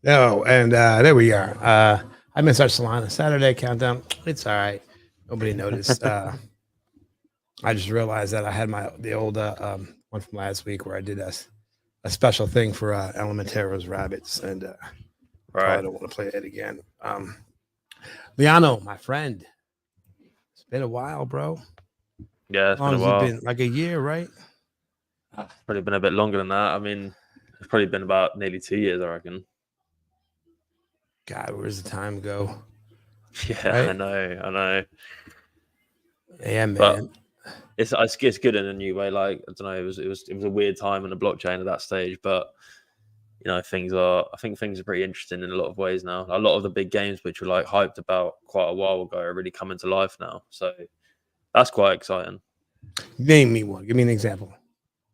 No, and there we are. I missed our Solana Saturday countdown. It's all right. Nobody noticed. I just realized that I had the old one from last week where I did a special thing for Elementaro's rabbits, and probably Right. don't want to play it again. Leano, my friend, it's been a while, bro. Yeah, How it's been long a has it while. been? Like a year, right? Probably been a bit longer than that. I mean, it's probably been about nearly 2 years, I reckon. God, where's the time go? Yeah, I Right? know, I know. Yeah, But man. it's good in a new way. Like I don't know, it was a weird time in the blockchain at that stage, but I think things are pretty interesting in a lot of ways now. A lot of the big games which were like hyped about quite a while ago are really coming to life now. So that's quite exciting. Name me one. Give me an example.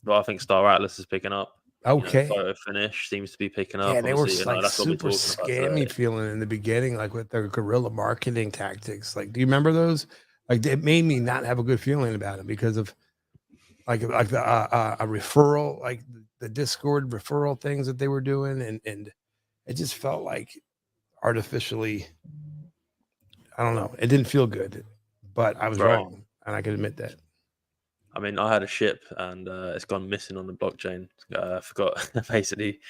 But I think Star Atlas is picking up. Okay. Photo Finish seems to be picking up. Yeah, they were Obviously, like that's what we're super talking about today. scammy feeling in the beginning, like with their guerrilla marketing tactics. Like, do you remember those? Like, it made me not have a good feeling about it because of like the a referral, like the Discord referral things that they were doing, and it just felt like artificially. I don't know. It didn't feel good, but I was Right. wrong, and I can admit that. I mean, I had a ship and it's gone missing on the blockchain. I forgot basically,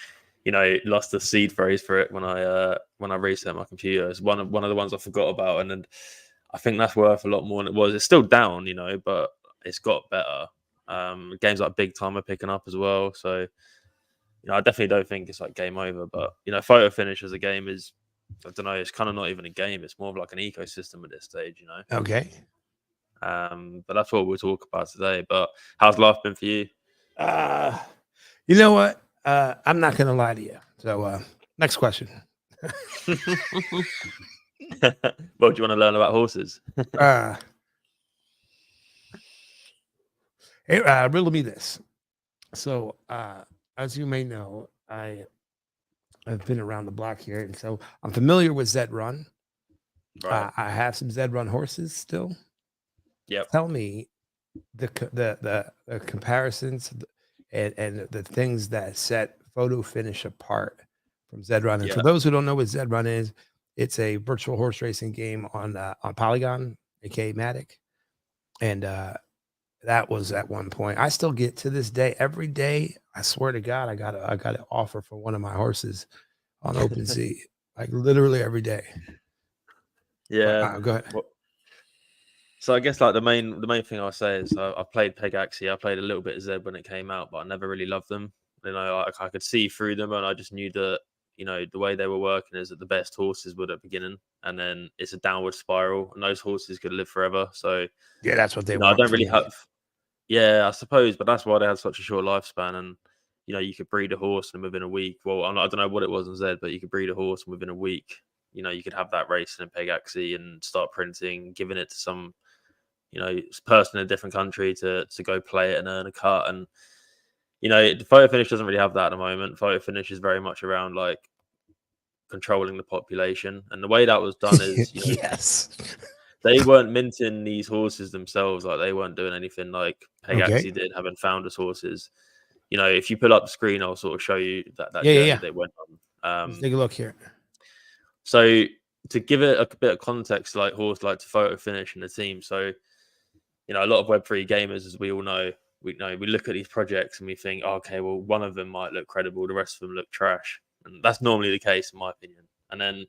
lost the seed phrase for it when I reset my computer. It's one of the ones I forgot about, and then I think that's worth a lot more than it was. It's still down, but it's got better. Games like Big Time are picking up as well. So, I definitely don't think it's like game over. But Photo Finish as a game is, I don't know, it's kind of not even a game. It's more of like an ecosystem at this stage. Okay. But that's what we'll talk about today. But how's life been for you? Uh, you know what? I'm not gonna lie to you. So, next question. Well, do you want to learn about horses? uh, riddle me this. So, as you may know, I've been around the block here, and so I'm familiar with Zed Run. Right. I have some Zed Run horses still. Yep. Tell me the comparisons and the things that set Photo Finish apart from Zed Run. And for Yeah. those who don't know what Zed Run is, it's a virtual horse racing game on Polygon, aka Matic, and that was at one point. I still get to this day, every day. I swear to God, I got an offer for one of my horses on OpenSea, like literally every day. Yeah. Go ahead. So I guess like the main thing I say is I played Pegaxi. I played a little bit of Zed when it came out, but I never really loved them. I could see through them, and I just knew that the way they were working is that the best horses would at the beginning, and then it's a downward spiral, and those horses could live forever. So Yeah, that's what they I want don't for really me. have. Yeah, I suppose, but that's why they had such a short lifespan, and you could breed a horse and within a week. Well, I don't know what it was in Zed, but you could breed a horse and within a week, you could have that racing in Pegaxi and start printing, giving it to some person in a different country to go play it and earn a cut. And the Photo Finish doesn't really have that at the moment. Photo Finish is very much around like controlling the population, and the way that was done is Yes. they weren't minting these horses themselves. Like they weren't doing anything like Okay. Pegaxi did, having founders horses. If you pull up the screen, I'll sort of show you that Yeah, yeah, journey yeah. they went on. Let's take a look here. So to give it a bit of context, like horse like to Photo Finish and the team. So a lot of Web3 gamers, as we all know, we look at these projects and we think, oh, okay, well, one of them might look credible, the rest of them look trash, and that's normally the case in my opinion. And then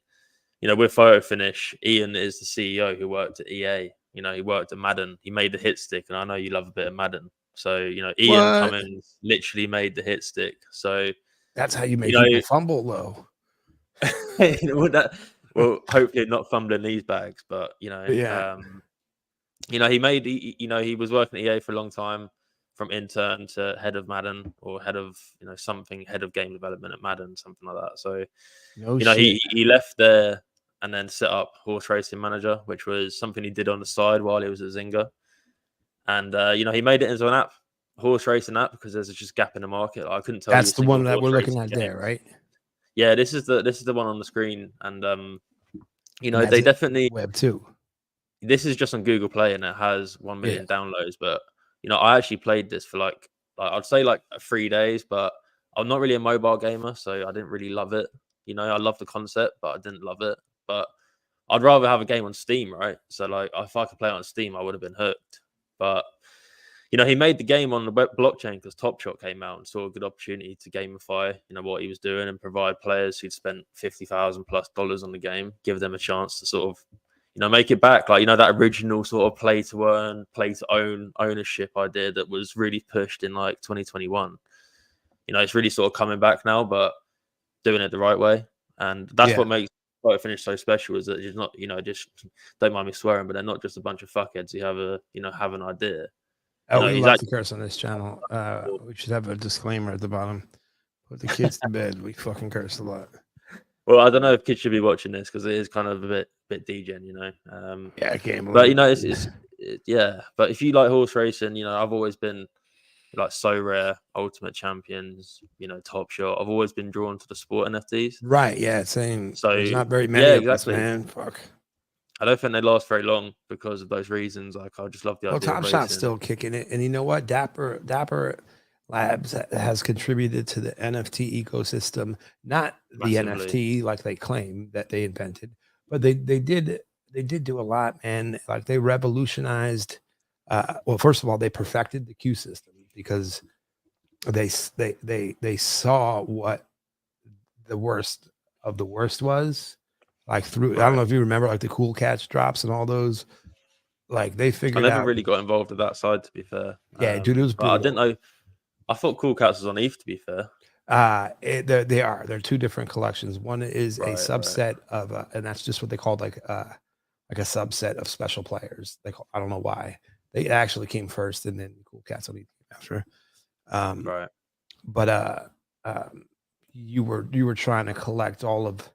with Photo Finish, Ian is the CEO who worked at EA. He worked at Madden. He made the hit stick, and I know you love a bit of Madden. So Ian What? Cummings literally made the hit stick. So That's how you make you know, people fumble, though. well, hopefully not fumbling these bags, but Yeah. he was working at EA for a long time, from intern to head of Madden, or head of head of game development at Madden, something like that. So No he shit. left there and then set up Horse Racing Manager, which was something he did on the side while he was at Zynga. And he made it into an app, horse racing app, because there's just gap in the market. I couldn't tell you That's a the one single that horse we're looking racing at game. there, right? Yeah, this is the one on the screen, and And that's they it. definitely. Web 2. This is just on Google Play, and it has 1 Yeah. million downloads. But I actually played this for like I'd say like 3 days, but I'm not really a mobile gamer, so I didn't really love it. You know, I love the concept, but I didn't love it. But I'd rather have a game on Steam, right? So like, if I could play it on Steam, I would have been hooked. But you know, he made the game on the blockchain because Top Shot came out and saw a good opportunity to gamify, you know, what he was doing and provide players who'd spent $50,000+ on the game, give them a chance to sort of, you know, make it back. Like, you know, that original sort of play to earn, play to own ownership idea that was really pushed in like 2021. You know, it's really sort of coming back now, but doing it the right way. And that's what makes PhotoFinish so special, is that it's not, you know, just, don't mind me swearing, but they're not just a bunch of fuckheads who have a, you know, have an idea. You Oh, know, we he's love to actually, curse on this channel. We should have a disclaimer at the bottom. Put the kids to bed. We fucking curse a lot. well, I don't know if kids should be watching this because it is kind of a bit degen, you know. Yeah, gambling. But you know, yeah. But if you like horse racing, you know, I've always been like So Rare, Ultimate Champions, you know, Top Shot. I've always been drawn to the sport NFTs. Right. Yeah. Same. So There's not very many yeah, of us, exactly. man. Fuck. I don't think they last very long because of those reasons. Like, I just love the Well, idea of Top racing. Shot's still kicking it, and you know what? Dapper Labs has contributed to the NFT ecosystem. Not the Massively. NFT like they claim that they invented, but they did do a lot, and like they revolutionized. Well, first of all, they perfected the Q system because they saw what the worst of the worst was. Like through, I don't know if you remember, like the Cool Cats drops and all those. Like they I figured never out. really got involved with that side, to be fair. Yeah, dude, it was But I didn't brutal. know. I thought Cool Cats was on ETH, to be fair. They're two different collections. One is a Right. subset of, and that's just what they called like a subset of special players. I don't know why they actually came first, and then Cool Cats on ETH after. Right. But you were trying to collect all of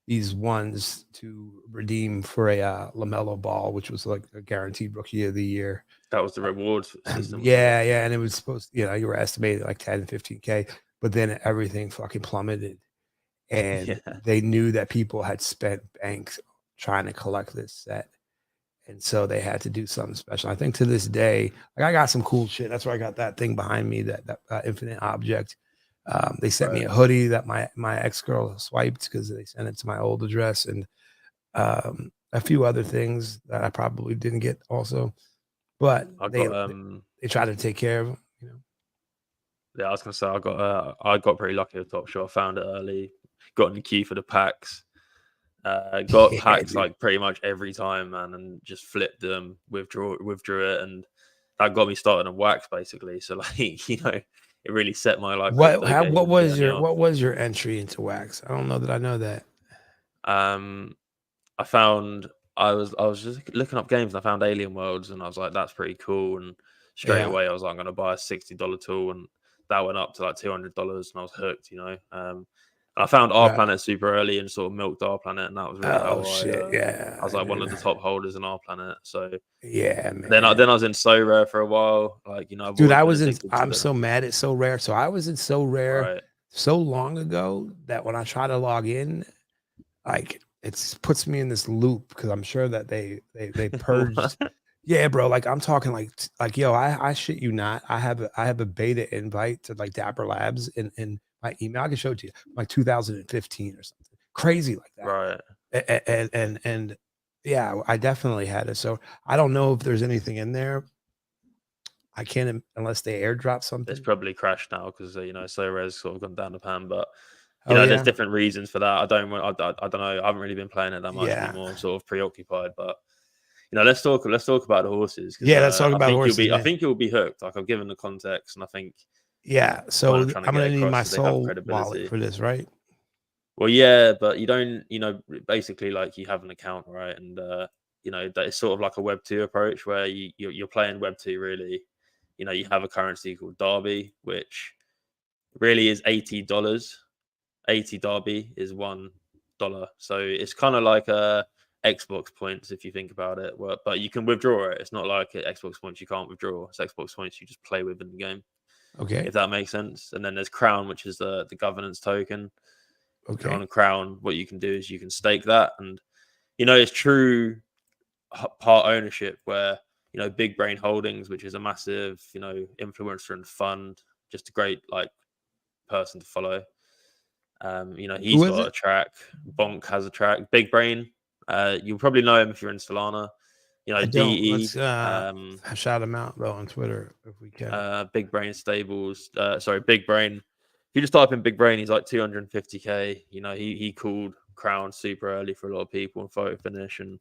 these ones to redeem for a LaMelo Ball, which was like a guaranteed Rookie of the Year. That was the reward system. Yeah, yeah, and it was supposed, you know, you were estimated like 10 and 15K, but then everything fucking plummeted, and Yeah. they knew that people had spent banks trying to collect this set, and so they had to do something special. I think to this day, like I got some cool shit. That's where I got that thing behind me, that infinite object. They sent me a hoodie that my ex-girl swiped because they sent it to my old address, and a few other things that I probably didn't get also. But they tried to take care of them, you know. Yeah, I was gonna say I got pretty lucky with Top Shot. I found it early, got in the queue for the packs, got Yeah, packs dude. like pretty much every time, man, and just flipped them, withdrew it, and that got me started on wax basically. So like, you know, it really set my like crypto gaming journey off. What was your entry into wax? I don't know that I know that. I found I was just looking up games and I found Alien Worlds and I was like, that's pretty cool. And straight Yeah. away I was like, I'm gonna buy a $60 tool, and that went up to like $200 and I was hooked, you know. I found Our Right. Planet super early and sort of milked Our Planet, and that was really Oh how shit. I was like one of the top holders in Our Planet. So Yeah, then I man. was in So Rare for a while. Like, you know, I've Dude, always I been was in addicted to I'm it. so mad it's so rare. So I was in So Rare Right. so long ago that when I try to log in, like it puts me in this loop because I'm sure that they purged. Yeah, bro. Like I'm talking like yo, I shit you not. I have a beta invite to like Dapper Labs in my email. I can show it to you, like 2015 or something crazy like that. Right. And yeah, I definitely had it. So I don't know if there's anything in there. I can't unless they airdrop It's something. probably crashed now because you know, So Rare's sort of gone down the pan, but you Oh know, there's yeah, different reasons for that. I don't know. I haven't really been playing it that much yeah, anymore. I'm sort of preoccupied, but you know, let's talk about the horses because yeah. Let's talk about horses, I man. think you'll be hooked. Like, I've given the context, and I think Yeah. the point I'm So trying to I'm get gonna need across my is they have soul wallet credibility. for this, right? Well, yeah, but you don't, you know, basically like you have an account, right? And you know, that is sort of like a Web 2 approach where you're playing Web 2 really. You know, you have a currency called Derby, which really is $80. 80 Derby is $1. So it's kind of like a Xbox points if you think about it. Well, but you can withdraw it. It's not like Xbox points you can't withdraw. It's Xbox points you just play with in the game, Okay. if that makes sense. And then there's Crown, which is the governance token. Okay. On Crown, what you can do is you can stake that, and you know, it's true part ownership where, you know, Big Brain Holdings, which is a massive, you know, influencer and fund, just a great like person to follow. He's Who is got it? a track. Bonk has a track. Big Brain. You'll probably know him if you're in Solana. I don't. DE. Let's shout him out though on Twitter if we can. Big Brain Stables. Big Brain. If you just type in Big Brain, he's like 250k. He called Crown super early for a lot of people and PhotoFinish, and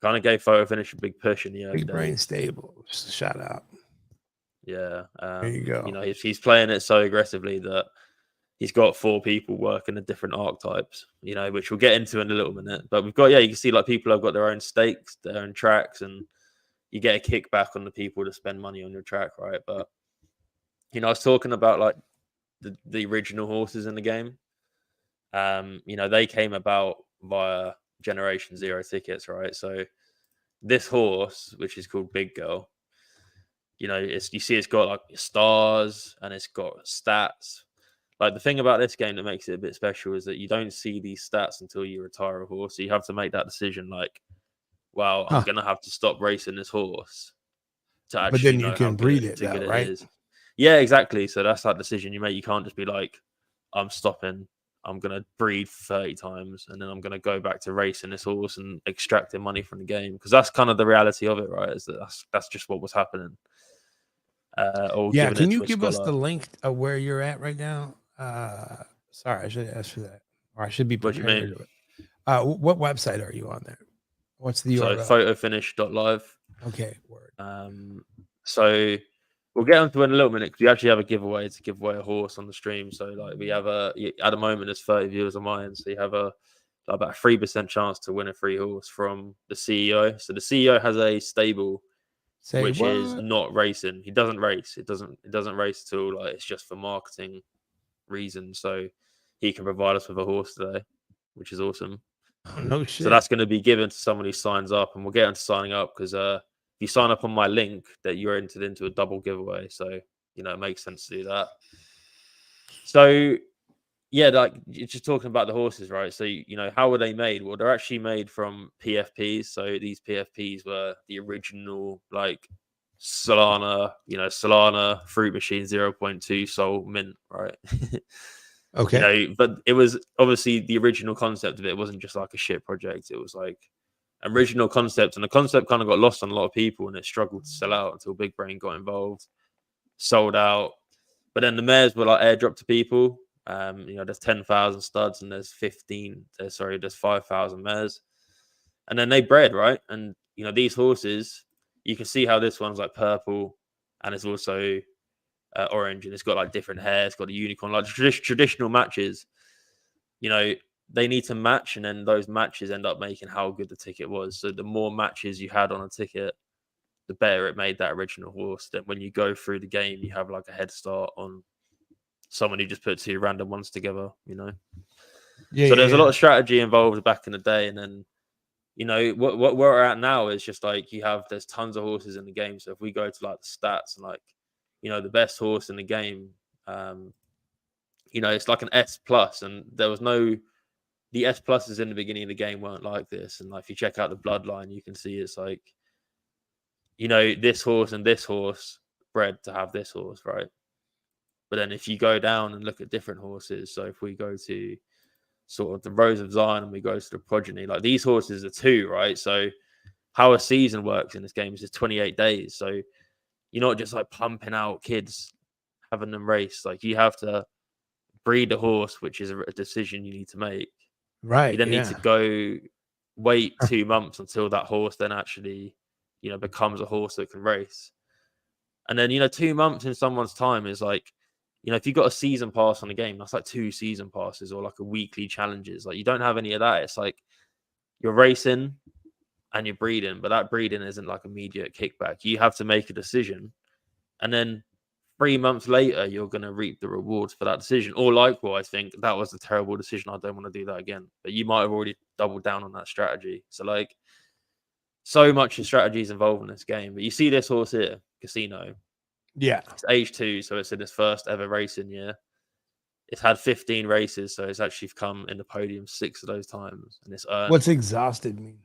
kind of gave PhotoFinish a big push in the early Big Brain days. Stable. Shout out. Yeah. There you go. He's playing it so aggressively that he's got 4 people working at different archetypes, which we'll get into in a little minute. But you can see like people have got their own stakes, their own tracks, and you get a kickback on the people to spend money on your track, right? But I was talking about like the original horses in the game. They came about via Generation Zero tickets, right? So this horse, which is called Big Girl, it's got like stars and it's got stats. Like the thing about this game that makes it a bit special is that you don't see these stats until you retire a horse. So you have to make that decision like, wow, I'm going to have to stop racing this horse to But actually then you know how can breed good it though, it right? is. Yeah, exactly. So that's that decision you make. You can't just be like, I'm stopping. I'm going to breed 30 times and then I'm going to go back to racing this horse and extracting money from the game. Because that's kind of the reality of it, right? Is that that's just what was happening. Or Yeah, giving can it you to a give us scholar. the link of where you're at right now? Sorry, I should ask for that, or I should be What do you mean? prepared. What website are you on there? What's the So URL? photofinish.live. Okay, word. So we'll get onto it in a little minute because we actually have a giveaway to give away a horse on the stream. So like we have at the moment there's 30 viewers on mine, so you have about a 3% chance to win a free horse from the CEO. So the CEO has a stable which is not racing. He doesn't race. It doesn't race at all. Like it's just for marketing reasons. So he can provide us with a horse today, which is awesome. Oh, no shit. So that's going to be given to someone who signs up, and we'll get into signing up because if you sign up on my link, that you're entered into a double giveaway. So it makes sense to do that. So yeah, like you're just talking about the horses, right? So how were they made? Well, they're actually made from PFPs. So these PFPs were the original like Solana Fruit Machine 0.2 Soul Mint, right? Okay. But it was obviously the original concept of it. It wasn't just like a shit project. It was like original concept, and the concept kind of got lost on a lot of people, and it struggled to sell out until Big Brain got involved, sold out. But then the mares were like airdropped to people. There's 10,000 studs, and there's 5,000 mares, and then they bred, right? And these horses, you can see how this one's like purple, and it's also orange, and it's got like different hair. It's got a unicorn, like traditional matches. They need to match, and then those matches end up making how good the ticket was. So the more matches you had on a ticket, the better it made that original horse. That when you go through the game, you have like a head start on someone who just put 2 random ones together. Yeah. So there's a lot of strategy involved back in the day, and then what where we're at now is just like there's tons of horses in the game. So if we go to like the stats and like the best horse in the game, it's like an S plus, and the S pluses in the beginning of the game weren't like this. And like if you check out the bloodline, you can see it's like this horse and this horse bred to have this horse, right? But then if you go down and look at different horses, so if we go to sort of the Rose of Zion and we go to the progeny, like these horses are 2, right? So how a season works in this game is 28 days. So you're not just like pumping out kids, having them race. Like you have to breed a horse, which is a decision you need to make. Right. You then need to wait 2 months until that horse then actually, becomes a horse that can race. And then, 2 months in someone's time is like, if you got a season pass on a game, that's like 2 season passes or like a weekly challenges. Like you don't have any of that. It's like you're racing and you're breeding, but that breeding isn't like immediate kickback. You have to make a decision. And then 3 months later, you're going to reap the rewards for that decision. Or likewise, think that was a terrible decision. I don't want to do that again. But you might have already doubled down on that strategy. So like so much of strategy is involved in this game. But you see this horse here, Casino. Yeah. It's age 2, so it's in its first ever racing year. It's had 15 races, so it's actually come in the podium 6 of those times. And it's earned. What's exhausted mean?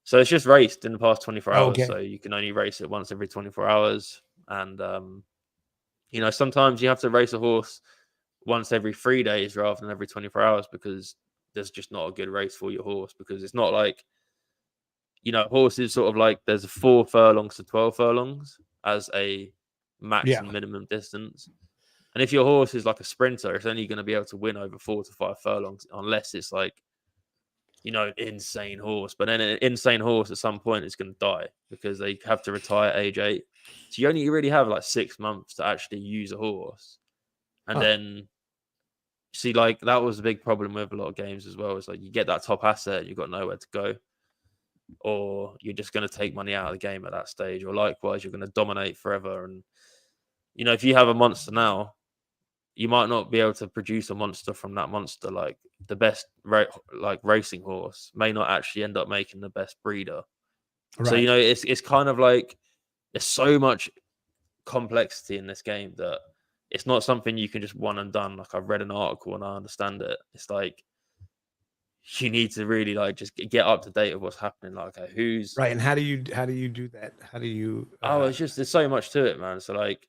So it's just raced in the past 24 hours. Okay. So you can only race it once every 24 hours. And, sometimes you have to race a horse once every 3 days rather than every 24 hours, because there's just not a good race for your horse, because it's not like, horses sort of like there's 4 furlongs to 12 furlongs as a max Yeah. and minimum distance. And if your horse is like a sprinter, it's only going to be able to win over 4 to 5 furlongs unless it's like, insane horse. But then an insane horse at some point is going to die because they have to retire at age 8. So you only really have like 6 months to actually use a horse. And then see, like, that was a big problem with a lot of games as well. It's like you get that top asset and you've got nowhere to go, or you're just going to take money out of the game at that stage, or likewise, you're going to dominate forever. And, if you have a monster now, you might not be able to produce a monster from that monster. Like the best racing horse may not actually end up making the best breeder. Right. So, it's kind of like there's so much complexity in this game that it's not something you can just one and done. Like I've read an article and I understand it. It's like you need to really like just get up to date with what's happening. Like, okay, who's right. And how do you do that? How do you it's just there's so much to it, man. So like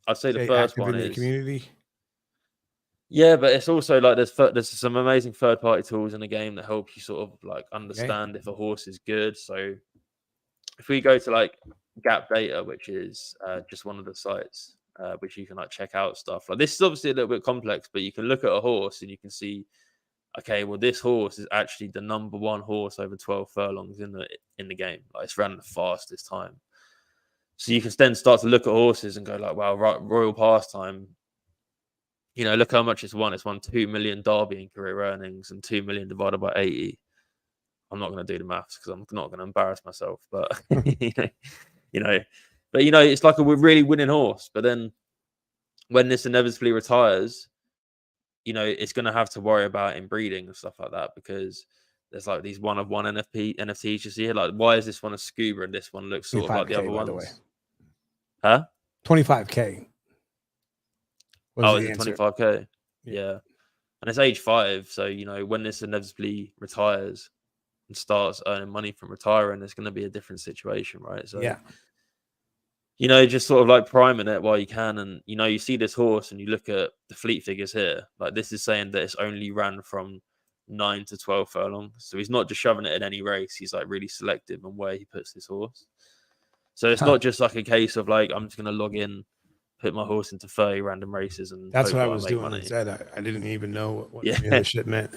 I'd say the stay first active one in the is community? yeah, but it's also like there's some amazing third party tools in the game that help you sort of like understand if a horse is good. So if we go to like Gap Data, which is just one of the sites which you can like check out stuff. Like this is obviously a little bit complex, but you can look at a horse and you can see, okay, well this horse is actually the number 1 horse over 12 furlongs in the game. Like it's ran the fastest time. So you can then start to look at horses and go like, wow, Royal Pastime. Look how much it's won. It's won 2 million Derby in career earnings, and 2 million divided by 80. I'm not going to do the maths because I'm not going to embarrass myself. But it's like a really winning horse. But then when this inevitably retires, it's going to have to worry about inbreeding and stuff like that, because there's like these one of one NFTs you see here. Like, why is this one a scuba and this one looks sort of like the other by ones? the way. Huh? 25K. Oh, is it 25K? Yeah. And it's age 5. So, when this inevitably retires and starts earning money from retiring, it's going to be a different situation, right? So, yeah. Just sort of like priming it while you can. And, you see this horse and you look at the fleet figures here. Like this is saying that it's only ran from 9 to 12 furlongs. So he's not just shoving it in any race. He's like really selective on where he puts this horse. So it's not just like a case of like, I'm just going to log in, put my horse into 30 random races, and that's what I hope was make doing money. instead. I didn't even know what any of this shit meant.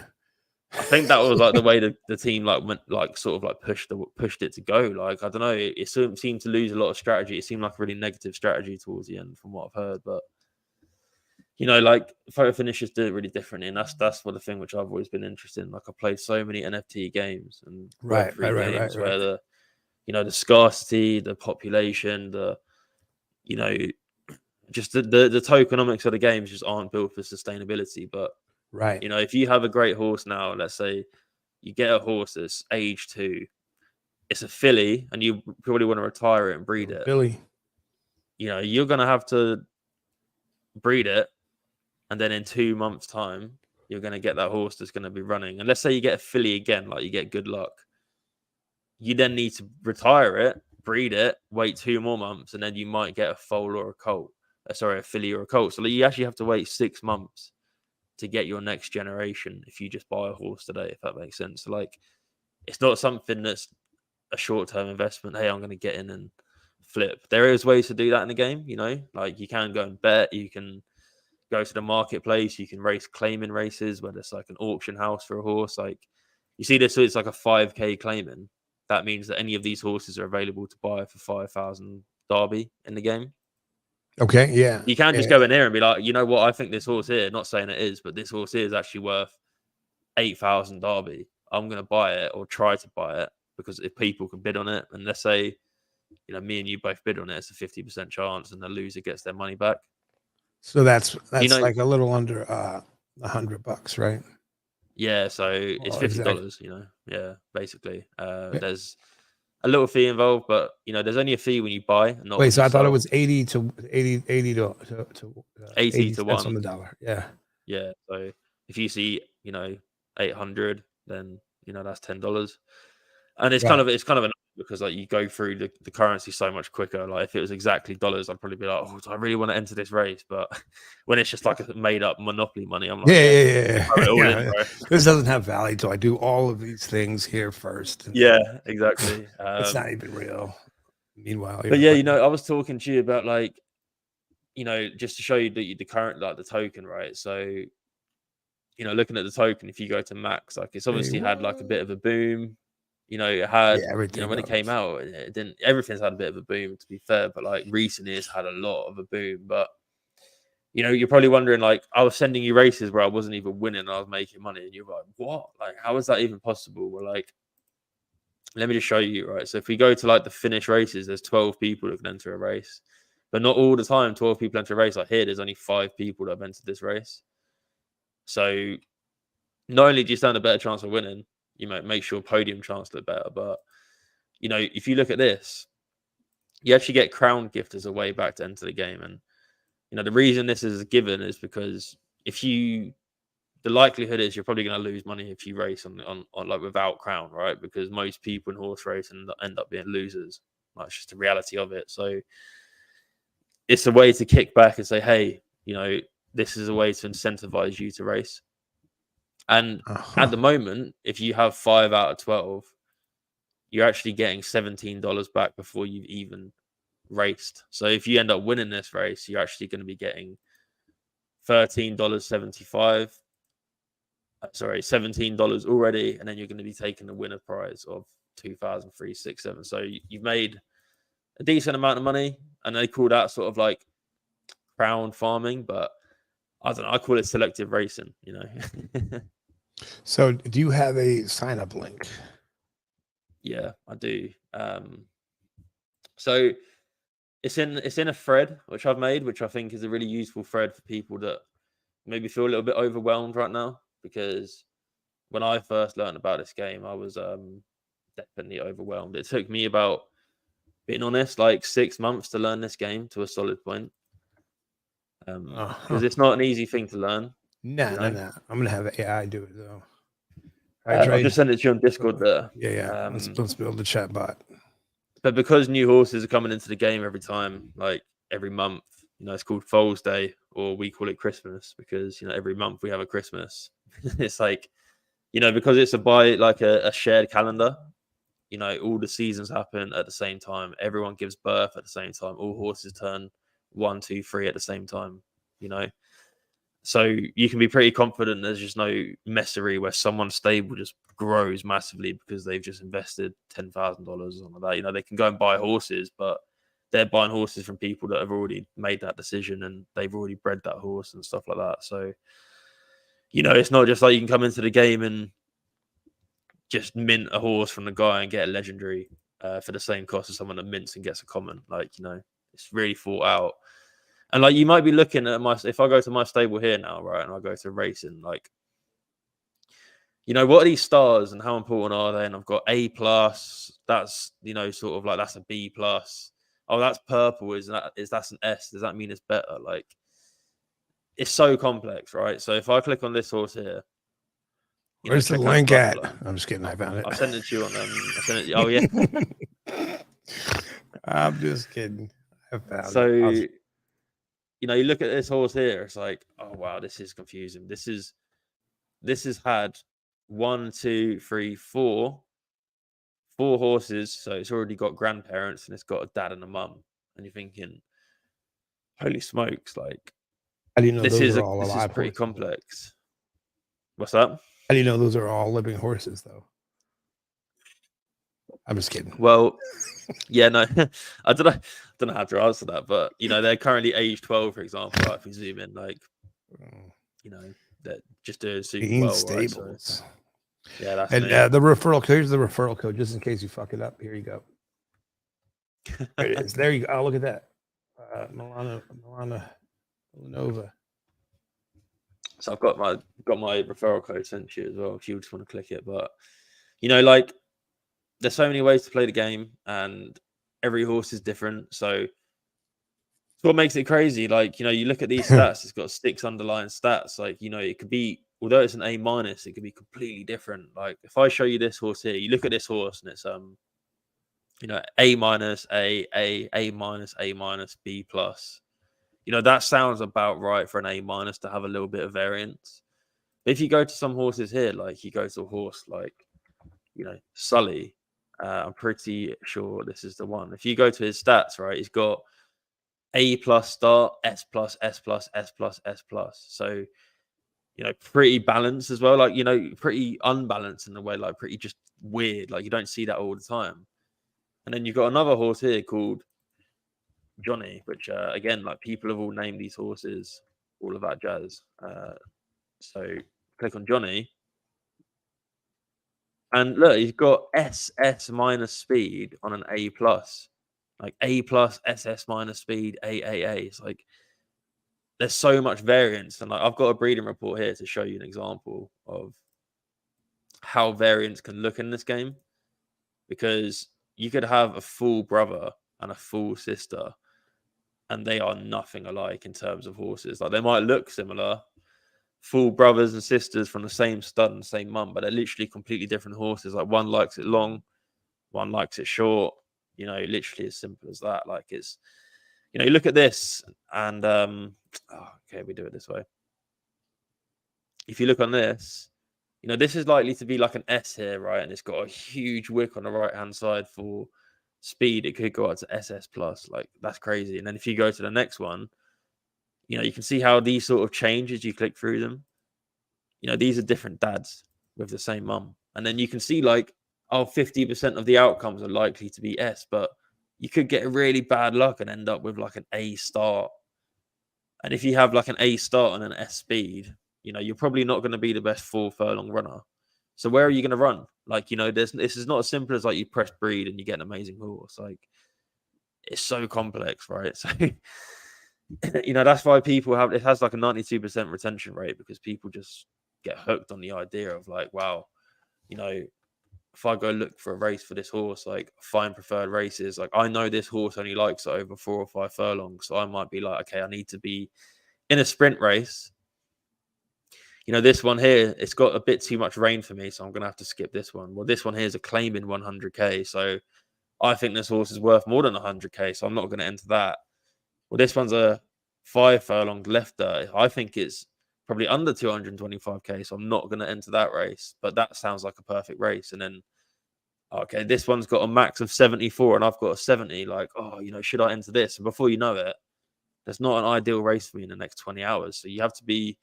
I think that was like the way the team like went, like sort of like pushed it to go. Like I don't know, it seemed to lose a lot of strategy. It seemed like a really negative strategy towards the end, from what I've heard. But like PhotoFinish just do it really differently, and that's what the thing which I've always been interested in. Like I played so many NFT games and Web3 games where the the scarcity, the population, just the tokenomics of the games just aren't built for sustainability. But if you have a great horse now, let's say you get a horse that's age 2, it's a filly, and you probably want to retire it and breed it. Filly. You're going to have to breed it, and then in 2 months' time, you're going to get that horse that's going to be running. And let's say you get a filly again, like you get good luck. You then need to retire it, breed it, wait 2 more months, and then you might get a foal or a colt. A filly or a colt. So you actually have to wait 6 months to get your next generation if you just buy a horse today, if that makes sense. So like, it's not something that's a short-term investment. Hey, I'm going to get in and flip. There is ways to do that in the game, like you can go and bet, you can go to the marketplace, you can race claiming races where there's like an auction house for a horse. Like you see this, so it's like a 5K claiming. That means that any of these horses are available to buy for 5,000 Derby in the game. Okay, yeah. You can just go in here and be like, you know what, I think this horse here, not saying it is, but this horse here is actually worth 8,000 Derby. I'm going to buy it or try to buy it, because if people can bid on it, and let's say, me and you both bid on it, it's a 50% chance, and the loser gets their money back. So that's like a little under $100, right? Yeah, so it's $50, yeah, basically. There's a little fee involved, but there's only a fee when you buy. And not Wait, when so you I thought sell. it was 80 to 80 to 1 on the dollar. Yeah. Yeah. So if you see, 800, then that's $10. And it's kind of because like you go through the currency so much quicker. Like if it was exactly dollars, I'd probably be like, oh, do I really want to enter this race? But when it's just like a made up monopoly money, I'm like, Yeah. throw it all in, Yeah. bro. This doesn't have value till I do all of these things here first. And Yeah, exactly. it's not even real. Meanwhile, But yeah, I was talking to you about like, just to show you the current, like the token, right? So, looking at the token, if you go to max, like it's obviously had like a bit of a boom. It had, everything when it came out, it didn't. Everything's had a bit of a boom, to be fair. But like recently, it's had a lot of a boom. But you're probably wondering, like, I was sending you races where I wasn't even winning, I was making money, and you're like, what? Like, how is that even possible? Well, like, let me just show you, right? So if we go to like the finish races, there's 12 people that can enter a race, but not all the time 12 people enter a race. Like here, there's only 5 people that have entered this race. So not only do you stand a better chance of winning, you might make sure podium chance look better. But if you look at this, you actually get crown gift as a way back to enter the game. And the reason this is given is because the likelihood is you're probably going to lose money if you race on like without crown, right? Because most people in horse racing end up being losers. That's just the reality of it. So it's a way to kick back and say, hey, this is a way to incentivize you to race. And at the moment, if you have 5 out of 12, you're actually getting $17 back before you've even raced. So if you end up winning this race, you're actually going to be getting $13.75. Sorry, $17 already, and then you're going to be taking the winner prize of 2,367. So you've made a decent amount of money, and they call that sort of like crown farming, but I don't know. I call it selective racing. So, do you have a sign up link? Yeah, I do. So it's in a thread which I've made, which I think is a really useful thread for people that maybe feel a little bit overwhelmed right now, because when I first learned about this game, I was definitely overwhelmed. It took me about, being honest, like 6 months to learn this game to a solid point. Because it's not an easy thing to learn. No. I'm gonna have AI do it though. I've just sent it to you on Discord there. Yeah. Let's build the chat bot. But because new horses are coming into the game every time, like every month, it's called Foal's Day, or we call it Christmas, because every month we have a Christmas. It's like, because it's a shared calendar. All the seasons happen at the same time. Everyone gives birth at the same time. All horses turn 1, 2, 3 at the same time. So you can be pretty confident there's just no messery where someone's stable just grows massively because they've just invested $10,000 or something like that. They can go and buy horses, but they're buying horses from people that have already made that decision and they've already bred that horse and stuff like that. So, it's not just like you can come into the game and just mint a horse from the guy and get a legendary for the same cost as someone that mints and gets a common. It's really thought out. And like you might be looking at if I go to my stable here now, right, and I go to racing, like, what are these stars and how important are they? And I've got A+, that's sort of like that's a B+. Oh, that's purple, that's an S? Does that mean it's better? Like, it's so complex, right? So if I click on this horse here, where's the link at? I'm just kidding. I found it. I sent it to you on I sent it. Oh yeah. I'm just kidding. I found so, it. you look at this horse here. It's like, oh wow, this is confusing. This has had 1, 2, 3, 4 horses. So it's already got grandparents and it's got a dad and a mum. And you're thinking, holy smokes! Like, how do you know this is pretty complex. What's that? How do you know those are all living horses, though? I'm just kidding. Well, yeah, no, I don't know how to answer that, but they're currently age 12, for example. Right? If we zoom in, like, they're just doing super well, stables. Right? So, yeah, that's and the referral code. Here's the referral code, just in case you fuck it up. Here you go. There it is. There you go. Oh, look at that, Milana Villanova. So I've got my referral code sent to you as well if you just want to click it. But like, there's so many ways to play the game, and every horse is different. So it's what makes it crazy. Like, you look at these stats, it's got 6 underlying stats. Like, it could be, although it's an A-, it could be completely different. Like, if I show you this horse here, you look at this horse and you know, A minus, A minus, A minus, B plus. You know, that sounds about right for an A minus to have a little bit of variance. But if you go to some horses here, like you go to a horse like, you know, Sully, I'm pretty sure this is the one. If you go to his stats, right, he's got A plus start, S plus, S plus, S plus, S plus. So, you know, pretty balanced as well. Like, you know, pretty unbalanced in a way, like pretty just weird. Like you don't see that all the time. And then you've got another horse here called Johnny, which again, like people have all named these horses, all of that jazz. So click on Johnny, and look, he's got SS minus speed on an A plus, like A plus, SS minus speed, AAA. It's like there's so much variance, and like I've got a breeding report here to show you an example of how variance can look in this game, because you could have a full brother and a full sister, and they are nothing alike in terms of horses. Like they might look similar, full brothers and sisters from the same stud and same mum, but they're literally completely different horses. Like one likes it long, one likes it short. You know, literally as simple as that. Like it's, you know, you look at this and okay, we do it this way. If you look on this, you know, this is likely to be like an S here, right? And it's got a huge wick on the right hand side for speed. It could go up to SS plus. Like that's crazy. And then if you go to the next one, you know, you can see how these sort of change as you click through them. You know, these are different dads with the same mum. And then you can see like, oh, 50% of the outcomes are likely to be S, but you could get a really bad luck and end up with like an A start. And if you have like an A start and an S speed, you know, you're probably not going to be the best 4 furlong runner. So where are you going to run? Like, you know, this is not as simple as like you press breed and you get an amazing horse. Like, it's so complex, right? So, you know, that's why people have, it has like a 92% retention rate, because people just get hooked on the idea of like, wow, you know, if I go look for a race for this horse, like find preferred races, like I know this horse only likes it over 4 or 5 furlongs. So I might be like, okay, I need to be in a sprint race. You know, this one here, it's got a bit too much rain for me, so I'm going to have to skip this one. Well, this one here is a claiming 100k. So I think this horse is worth more than 100k. So I'm not going to enter that. Well, this one's a 5 furlong lefter. I think it's probably under 225k. So I'm not going to enter that race. But that sounds like a perfect race. And then, okay, this one's got a max of 74 and I've got a 70. Like, oh, you know, should I enter this? And before you know it, there's not an ideal race for me in the next 20 hours. So you have to be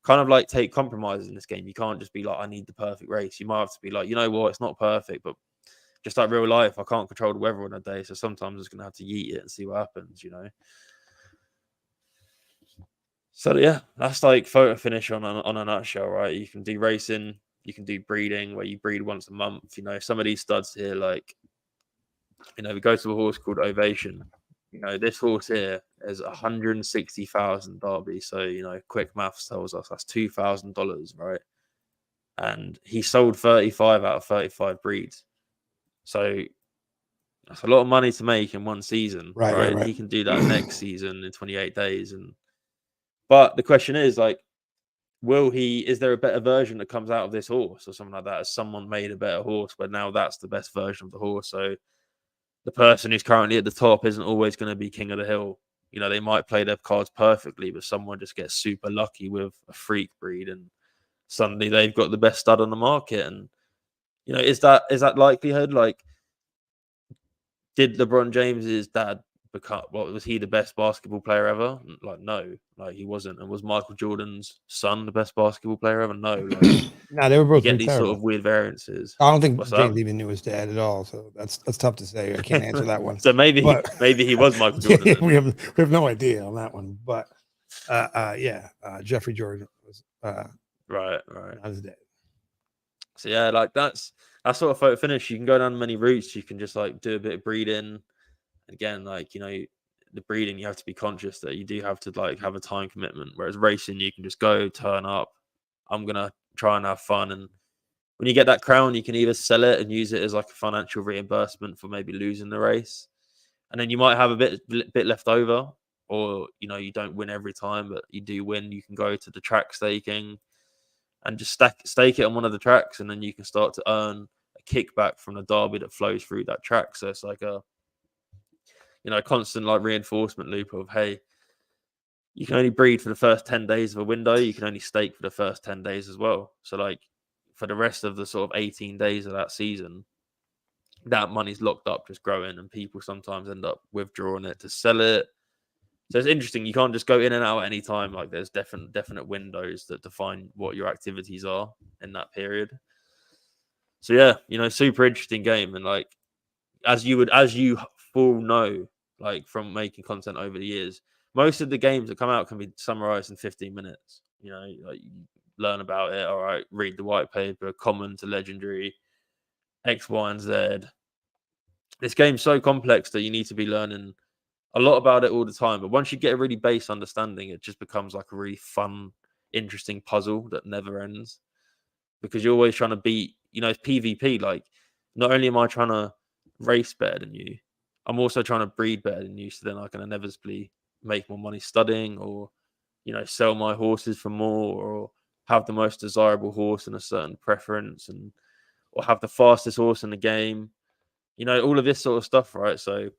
kind of like take compromises in this game. You can't just be like, I need the perfect race. You might have to be like, you know what, it's not perfect, but just like real life, I can't control the weather on a day. So sometimes I'm just going to have to yeet it and see what happens, you know? So yeah, that's like PhotoFinish on a nutshell, right? You can do racing, you can do breeding where you breed once a month. You know, some of these studs here, like, you know, we go to a horse called Ovation. You know, this horse here is 160,000 Derby. So, you know, quick maths tells us that's $2,000, right? And he sold 35 out of 35 breeds. So that's a lot of money to make in one season, right? Right. He can do that next season in 28 days. But the question is, like, is there a better version that comes out of this horse or something like that? Has someone made a better horse where now that's the best version of the horse? So the person who's currently at the top isn't always going to be king of the hill. You know, they might play their cards perfectly, but someone just gets super lucky with a freak breed and suddenly they've got the best stud on the market. And, you know, is that likelihood? Like, did LeBron James's dad become, was he the best basketball player ever? Like, no, like he wasn't. And was Michael Jordan's son the best basketball player ever? No. Like, No, they were you both get these sort terrible. of weird variances. I don't think What's James that? even knew his dad at all. So that's tough to say. I can't answer that one. So maybe But he was Michael Jordan. yeah, Then. we have no idea on that one. But Jeffrey Jordan was Right. not his dad. So yeah, like that's sort of PhotoFinish. You can go down many routes. You can just like do a bit of breeding. Again, like, you know, the breeding, you have to be conscious that you do have to like have a time commitment. Whereas racing, you can just go turn up. I'm gonna try and have fun, and when you get that crown, you can either sell it and use it as like a financial reimbursement for maybe losing the race, and then you might have a bit left over, or, you know, you don't win every time, but you do win. You can go to the track staking and just stake it on one of the tracks, and then you can start to earn kickback from the derby that flows through that track. So it's like a constant like reinforcement loop of, hey, you can only breed for the first 10 days of a window, you can only stake for the first 10 days as well. So like for the rest of the sort of 18 days of that season, that money's locked up just growing, and people sometimes end up withdrawing it to sell it. So it's interesting. You can't just go in and out at any time. Like there's definite windows that define what your activities are in that period. So yeah, super interesting game. And like as you full know, like from making content over the years, most of the games that come out can be summarized in 15 minutes. Like you learn about it. All right, read the white paper, common to legendary, X, Y, and Z. This game's so complex that you need to be learning a lot about it all the time. But once you get a really base understanding, it just becomes like a really fun, interesting puzzle that never ends. Because you're always trying to beat, it's PvP. Like, not only am I trying to race better than you, I'm also trying to breed better than you. So then I can inevitably make more money studying, or, sell my horses for more, or have the most desirable horse in a certain preference, or have the fastest horse in the game. All of this sort of stuff, right? So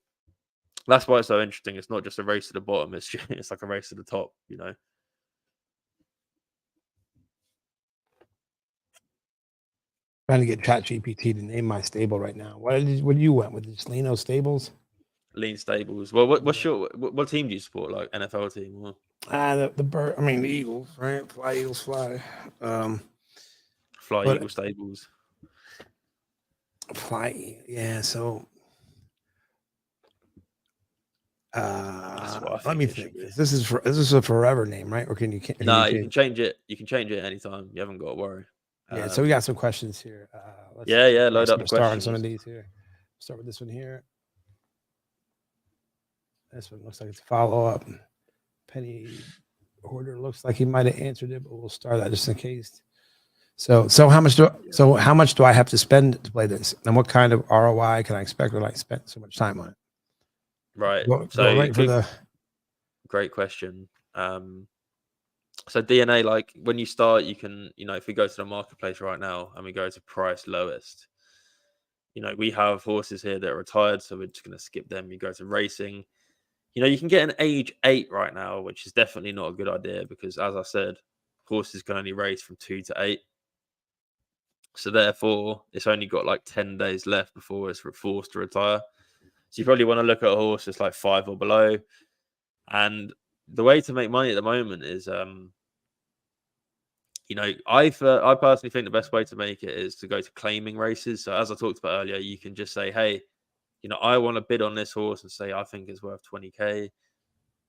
that's why it's so interesting. It's not just a race to the bottom. It's like a race to the top. Trying to get ChatGPT to name my stable right now. What do you went with? This Leano stables? Lean stables. Well, what team do you support? Like NFL team? Or? The bird. I mean the Eagles, right? Fly Eagles fly. Fly Eagle stables. Fly. Yeah. So. Let me think. This is a forever name, right? Or can you? You can change it. You can change it anytime. You haven't got to worry. Yeah. So we got some questions here. Load up the start on questions. some of these here. Start with this one here. This one looks like it's a follow up. Penny Hoarder looks like he might have answered it, but we'll start that just in case. So how much do I have to spend to play this, and what kind of ROI can I expect when I spend so much time on it? Right. Go right for the. Great question. So DNA, like when you start, you can, if we go to the marketplace right now and we go to price lowest, we have horses here that are retired, so we're just going to skip them. You go to racing. You can get an age 8 right now, which is definitely not a good idea because, as I said, horses can only race from 2 to 8. So therefore, it's only got like 10 days left before it's forced to retire. So you probably want to look at a horse that's like 5 or below. And the way to make money at the moment is, I personally think the best way to make it is to go to claiming races. So as I talked about earlier, you can just say, hey, I want to bid on this horse and say I think it's worth 20K.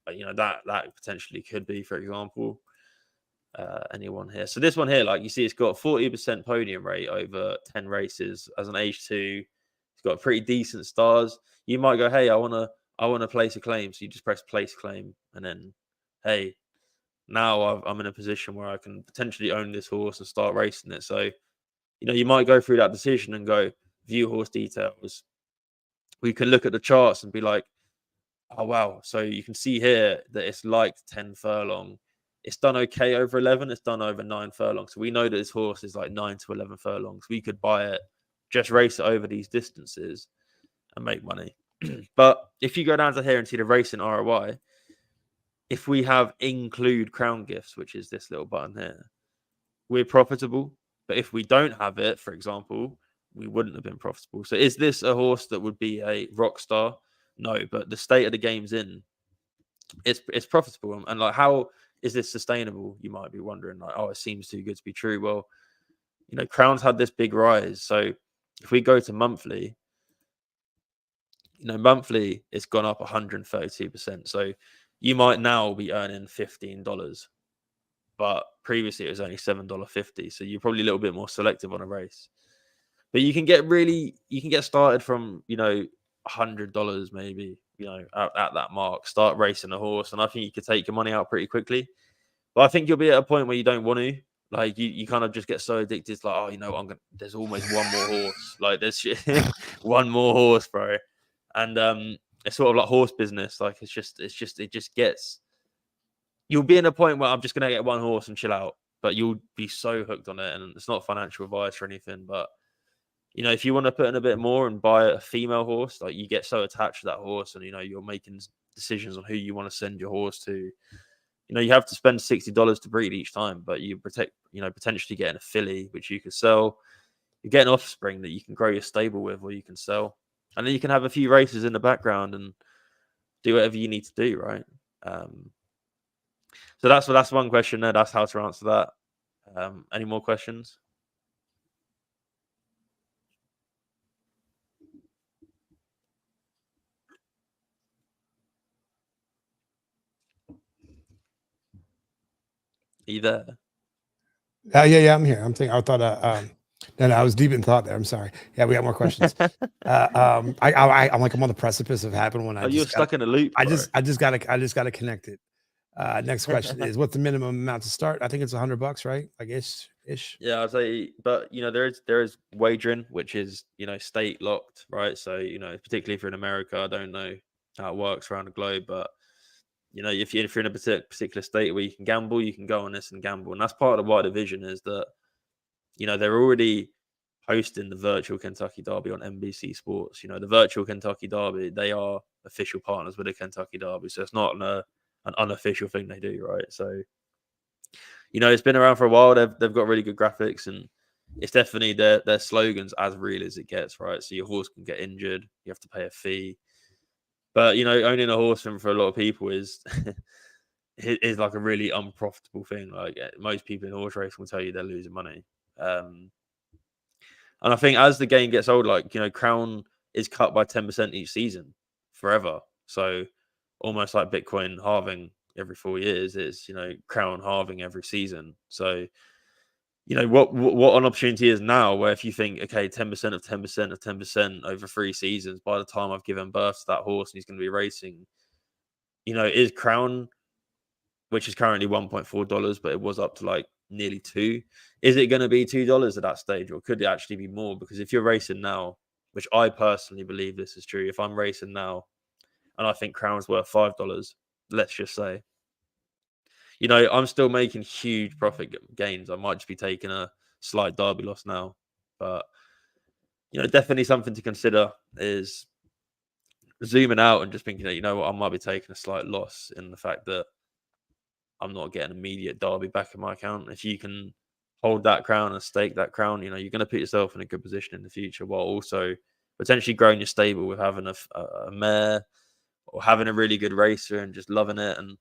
But, that potentially could be, for example, anyone here. So this one here, like you see, it's got 40% podium rate over 10 races as an age 2. It's got pretty decent stars. You might go, hey, I want to place a claim. So you just press place claim, and then, hey, now I'm in a position where I can potentially own this horse and start racing it. So, you might go through that decision and go view horse details. We can look at the charts and be like, oh, wow. So you can see here that it's like 10 furlong. It's done okay over 11. It's done over 9 furlongs. So we know that this horse is like 9 to 11 furlongs. We could buy it, just race it over these distances and make money. But if you go down to here and see the racing ROI, if we have include crown gifts, which is this little button here, we're profitable. But if we don't have it, for example, we wouldn't have been profitable. So is this a horse that would be a rock star? No, but the state of the game's in, it's profitable. And like, how is this sustainable? You might be wondering, like, oh, it seems too good to be true. Well, Crown's had this big rise. So if we go to monthly, monthly it's gone up 132%. So you might now be earning $15, but previously it was only $7.50. So you're probably a little bit more selective on a race. But you can get started from, $100 maybe, at that mark, start racing a horse. And I think you could take your money out pretty quickly. But I think you'll be at a point where you don't want to. Like you kind of just get so addicted. It's like, oh, there's almost one more horse. Like there's one more horse, bro. And it's sort of like horse business. Like it just gets. You'll be in a point where I'm just gonna get one horse and chill out. But you'll be so hooked on it, and it's not financial advice or anything. But You know, if you want to put in a bit more and buy a female horse, like you get so attached to that horse, and you know you're making decisions on who you want to send your horse to. You know, you have to spend $60 to breed each time, but you potentially getting a filly which you could sell. You get an offspring that you can grow your stable with, or you can sell, and then you can have a few races in the background and do whatever you need to do, right? So that's one question there. That's how to answer that. Any more questions? Are you there? Yeah, I'm here. I'm thinking. I thought. No, I was deep in thought there. I'm sorry. Yeah, we got more questions. I'm like I'm on the precipice of happening when I Oh, you're just got. stuck in a loop, I bro. just gotta connect it. Next question is, what's the minimum amount to start? I think it's $100, right? Like ish. Yeah, I'd say, but you know, there is wagering, which is, you know, state locked, right? So, you know, particularly if you're in America, I don't know how it works around the globe, but you know, if you're in a particular state where you can gamble, you can go on this and gamble, and that's part of why the vision is that, you know, they're already hosting the virtual Kentucky Derby on NBC Sports. You know, the virtual Kentucky Derby, they are official partners with the Kentucky Derby, so it's not an unofficial thing they do, right? So, you know, it's been around for a while. They've got really good graphics, and it's definitely their slogans as real as it gets, right? So your horse can get injured, you have to pay a fee, but you know, owning a horse for a lot of people is is like a really unprofitable thing. Like most people in horse racing will tell you they're losing money. And I think as the game gets old, like, you know, Crown is cut by 10% each season forever. So almost like Bitcoin halving every 4 years is, you know, Crown halving every season. So, you know, what an opportunity is now, where if you think, okay, 10% of 10% of 10% over 3 seasons, by the time I've given birth to that horse and he's going to be racing, you know, is Crown, which is currently $1.4, but it was up to like nearly two. Is it going to be $2 at that stage, or could it actually be more? Because if you're racing now, which I personally believe this is true, if I'm racing now and I think Crown's worth $5, let's just say, you know, I'm still making huge profit gains. I might just be taking a slight Derby loss now, but you know, definitely something to consider is zooming out and just thinking that, you know what, I might be taking a slight loss in the fact that I'm not getting immediate Derby back in my account. If you can hold that crown and stake that crown, you know, you're going to put yourself in a good position in the future, while also potentially growing your stable with having a mare or having a really good racer and just loving it. And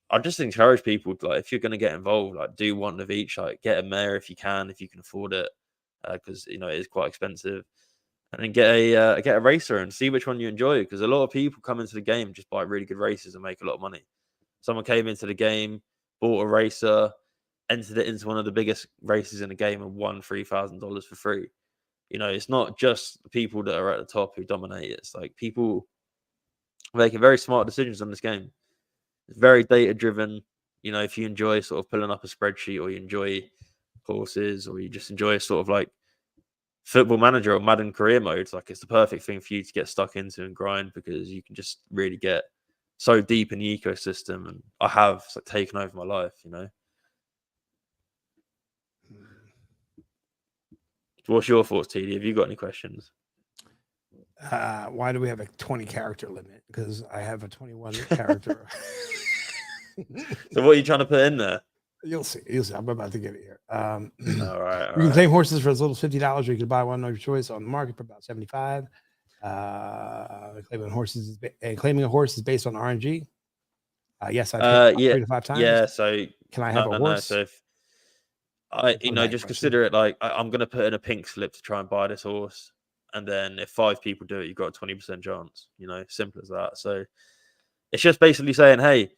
I just encourage people to, like, if you're going to get involved, like, do one of each. Like, get a mare if you can afford it, because you know it is quite expensive. And then get a racer and see which one you enjoy, because a lot of people come into the game just buy really good races and make a lot of money. Someone came into the game, bought a racer, entered it into one of the biggest races in the game, and won $3,000 for free. You know, it's not just the people that are at the top who dominate. It's like people making very smart decisions on this game. It's very data driven. You know, if you enjoy sort of pulling up a spreadsheet, or you enjoy horses, or you just enjoy sort of like Football Manager or Madden career modes, like, it's the perfect thing for you to get stuck into and grind, because you can just really get so deep in the ecosystem. And I have, it's like taken over my life, you know. What's your thoughts, TD? Have you got any questions? Why do we have a 20 character limit? Because I have a 21 character. So what are you trying to put in there? You'll see. You'll see. I'm about to get it here. All right. You can claim horses for as little as $50, or you can buy one of your choice on the market for about $75. Claiming a horse is based on RNG. Yes, I've hit 3 to 5 times. Yeah. So can I have a horse? So if just consider it like I'm going to put in a pink slip to try and buy this horse, and then if 5 people do it, you've got a 20% chance. You know, simple as that. So it's just basically saying, hey,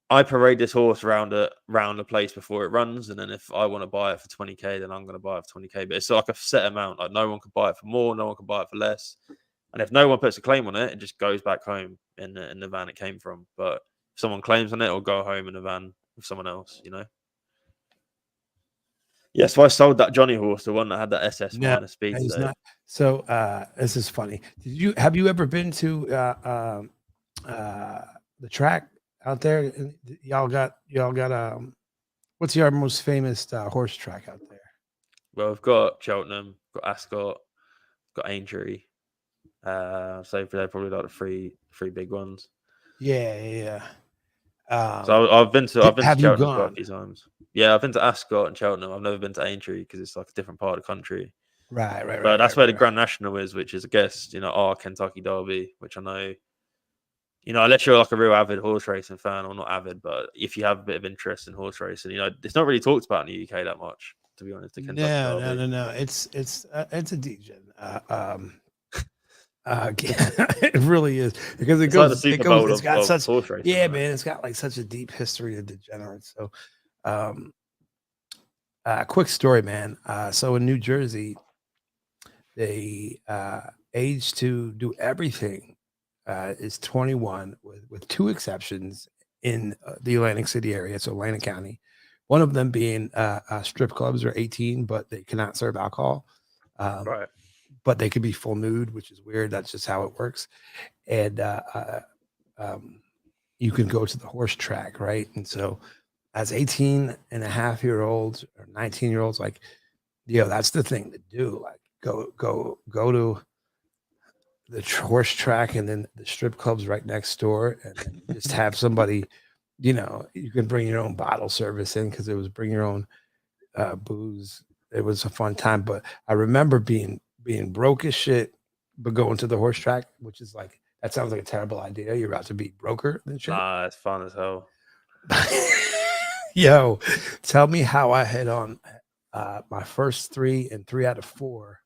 I parade this horse around the place before it runs, and then if I want to buy it for 20k, then I'm going to buy it for 20k. But it's like a set amount. Like, no one can buy it for more, no one can buy it for less. And if no one puts a claim on it, it just goes back home in the van it came from. But if someone claims on it, it'll go home in a van with someone else. You know. Yeah, so I sold that Johnny horse, the one that had that SS minus speed. He's not. So this is funny. Have you ever been to the track out there? Y'all got what's your most famous horse track out there? Well, we've got Cheltenham, got Ascot, got Aintree. So they're probably like the three big ones. Yeah. So I've been to Have you Cheltenham quite a gone? few times. Yeah, I've been to Ascot and Cheltenham. I've never been to Aintree because it's like a different part of the country. But that's where the Right. Grand National is, which is, I guess, our Kentucky Derby, which I know, unless you're like a real avid horse racing fan, or not avid, but if you have a bit of interest in horse racing, it's not really talked about in the UK that much, to be honest. The Kentucky Derby. No. It's a degen. It really is because It's like the Super Bowl it's got of such, horse racing, yeah, right? man, it's got like such a deep history of degenerates. So, um, quick story, man. So in New Jersey, they age to do everything is 21, with two exceptions in the Atlantic City area, so Atlantic County. One of them being strip clubs are 18, but they cannot serve alcohol. Right. But they could be full nude, which is weird. That's just how it works. And you can go to the horse track, right? And so as 18 and a half year olds or 19-year-olds, like, that's the thing to do. Like go to the horse track and then the strip clubs right next door, and then just have somebody, you can bring your own bottle service in, because it was bring your own booze. It was a fun time. But I remember being broke as shit, but going to the horse track, which is like, that sounds like a terrible idea. You're about to be broker than shit. Nah, it's fun as hell. Yo, tell me how I hit on my first 3 and 3 out of 4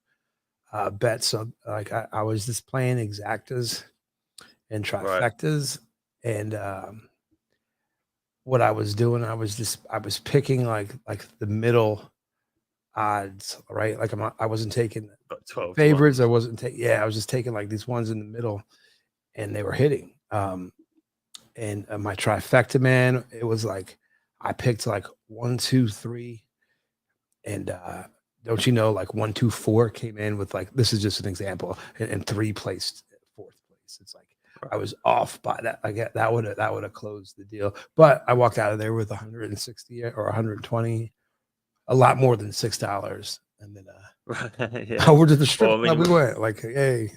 bets. So like I was just playing exactas and trifectas, and what I was doing, I was picking like the middle odds, right? Like I wasn't taking Got 12 favorites. I wasn't taking, I was just taking like these ones in the middle, and they were hitting. And my trifecta, man, it was like I picked like 1, 2, 3, and don't you know, like 1, 2, 4 came in with, like, this is just an example, and 3 placed 4th place. It's like I was off by that. I get that would have closed the deal, but I walked out of there with 160 or 120, a lot more than $6, and then yeah. over to the strip Well, I club mean, we went. Like, hey,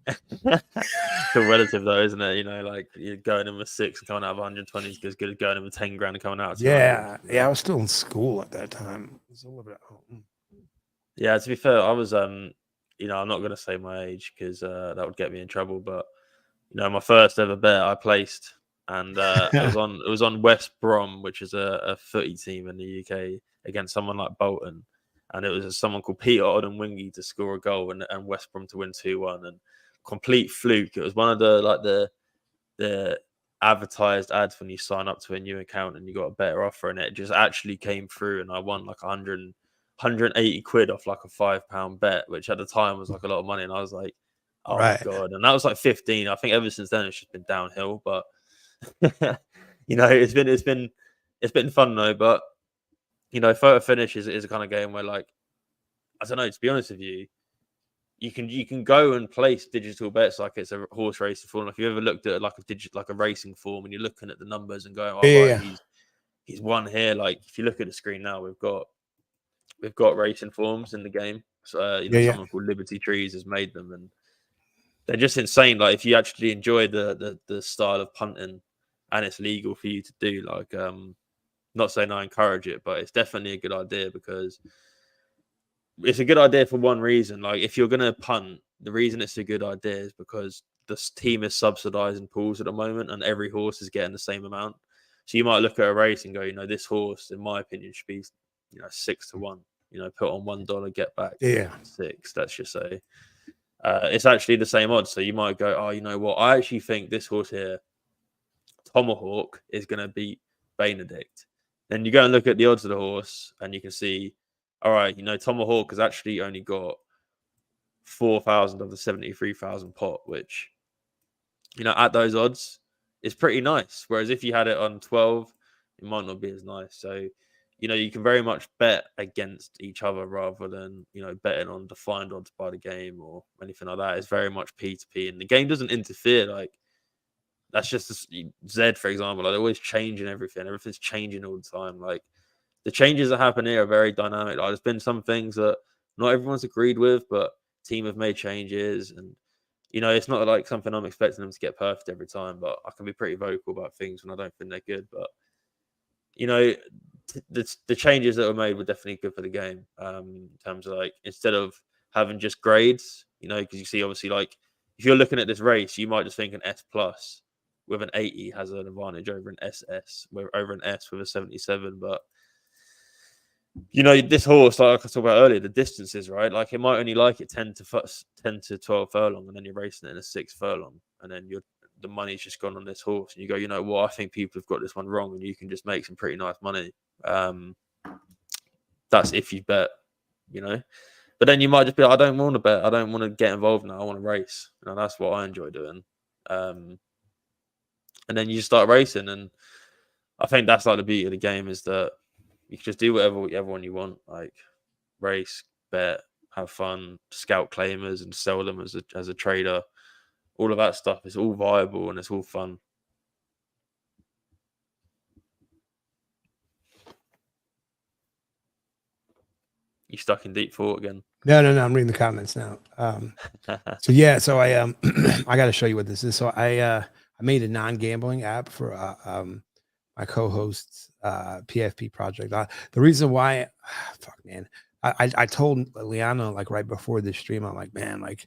it's all relative though, isn't it? Like you're going in with 6 and coming out of 120 is as good as going in with 10 grand and coming out of 200. yeah, I was still in school at that time. It was a little bit. Yeah, to be fair, I was I'm not gonna say my age because that would get me in trouble. But my first ever bet I placed, and it was on West Brom, which is a footy team in the UK, against someone like Bolton, and it was someone called Peter Odemwingie to score a goal, and West Brom to win 2-1, and complete fluke. It was one of the advertised ads when you sign up to a new account and you got a better offer, and it just actually came through, and I won like 180 quid off like a £5 bet, which at the time was like a lot of money, and I was like, oh my Right. god. And that was like 15. I think ever since then it's just been downhill, but it's been fun though. But PhotoFinish is a kind of game where, like, I don't know, to be honest with you, you can go and place digital bets like it's a horse racing form. If you ever looked at like a racing form, and you're looking at the numbers and going, oh right, Yeah. he's won here. Like, if you look at the screen now, we've got racing forms in the game. So someone called Liberty Trees has made them, and they're just insane. Like, if you actually enjoy the style of punting, and it's legal for you to do, like, not saying I encourage it, but it's definitely a good idea, because it's a good idea for one reason. Like, if you're gonna punt, the reason it's a good idea is because this team is subsidizing pools at the moment, and every horse is getting the same amount. So you might look at a race and go, this horse, in my opinion, should be 6-1. Put on $1, get back 6. Let's just say it's actually the same odds. So you might go, oh, you know what? I actually think this horse here, Tomahawk, is going to beat Benedict. Then you go and look at the odds of the horse, and you can see, all right, Tomahawk has actually only got 4,000 of the 73,000 pot, which, at those odds is pretty nice. Whereas if you had it on 12, it might not be as nice. So, you can very much bet against each other rather than, betting on defined odds by the game or anything like that. It's very much P2P, and the game doesn't interfere. Like, that's just Z, for example. Like, they're always changing everything. Everything's changing all the time. Like, the changes that happen here are very dynamic. Like, there's been some things that not everyone's agreed with, but team have made changes, and it's not like something I'm expecting them to get perfect every time, but I can be pretty vocal about things when I don't think they're good. But the changes that were made were definitely good for the game. In terms of like, instead of having just grades, because you see, obviously, like if you're looking at this race, you might just think an S plus with an 80 has an advantage over an SS, over an S with a 77. But this horse, like I talked about earlier, the distances, right? Like it might only like it 10 to 12 furlong, and then you're racing it in a 6 furlong, and then the money's just gone on this horse, and you go, what? I think people have got this one wrong, and you can just make some pretty nice money. That's if you bet, But then you might just be like, I don't want to bet. I don't want to get involved now. I want to race. That's what I enjoy doing. And then you just start racing, and I think that's like the beauty of the game, is that you can just do whatever one you want, like race, bet, have fun, scout claimers, and sell them as a trader. All of that stuff is all viable and it's all fun. You stuck in deep thought again? No. I'm reading the comments now. So I I got to show you what this is. So I made a non-gambling app for my co-host's PFP project. The reason why, fuck man, I told Leano like right before this stream, I'm like, man, like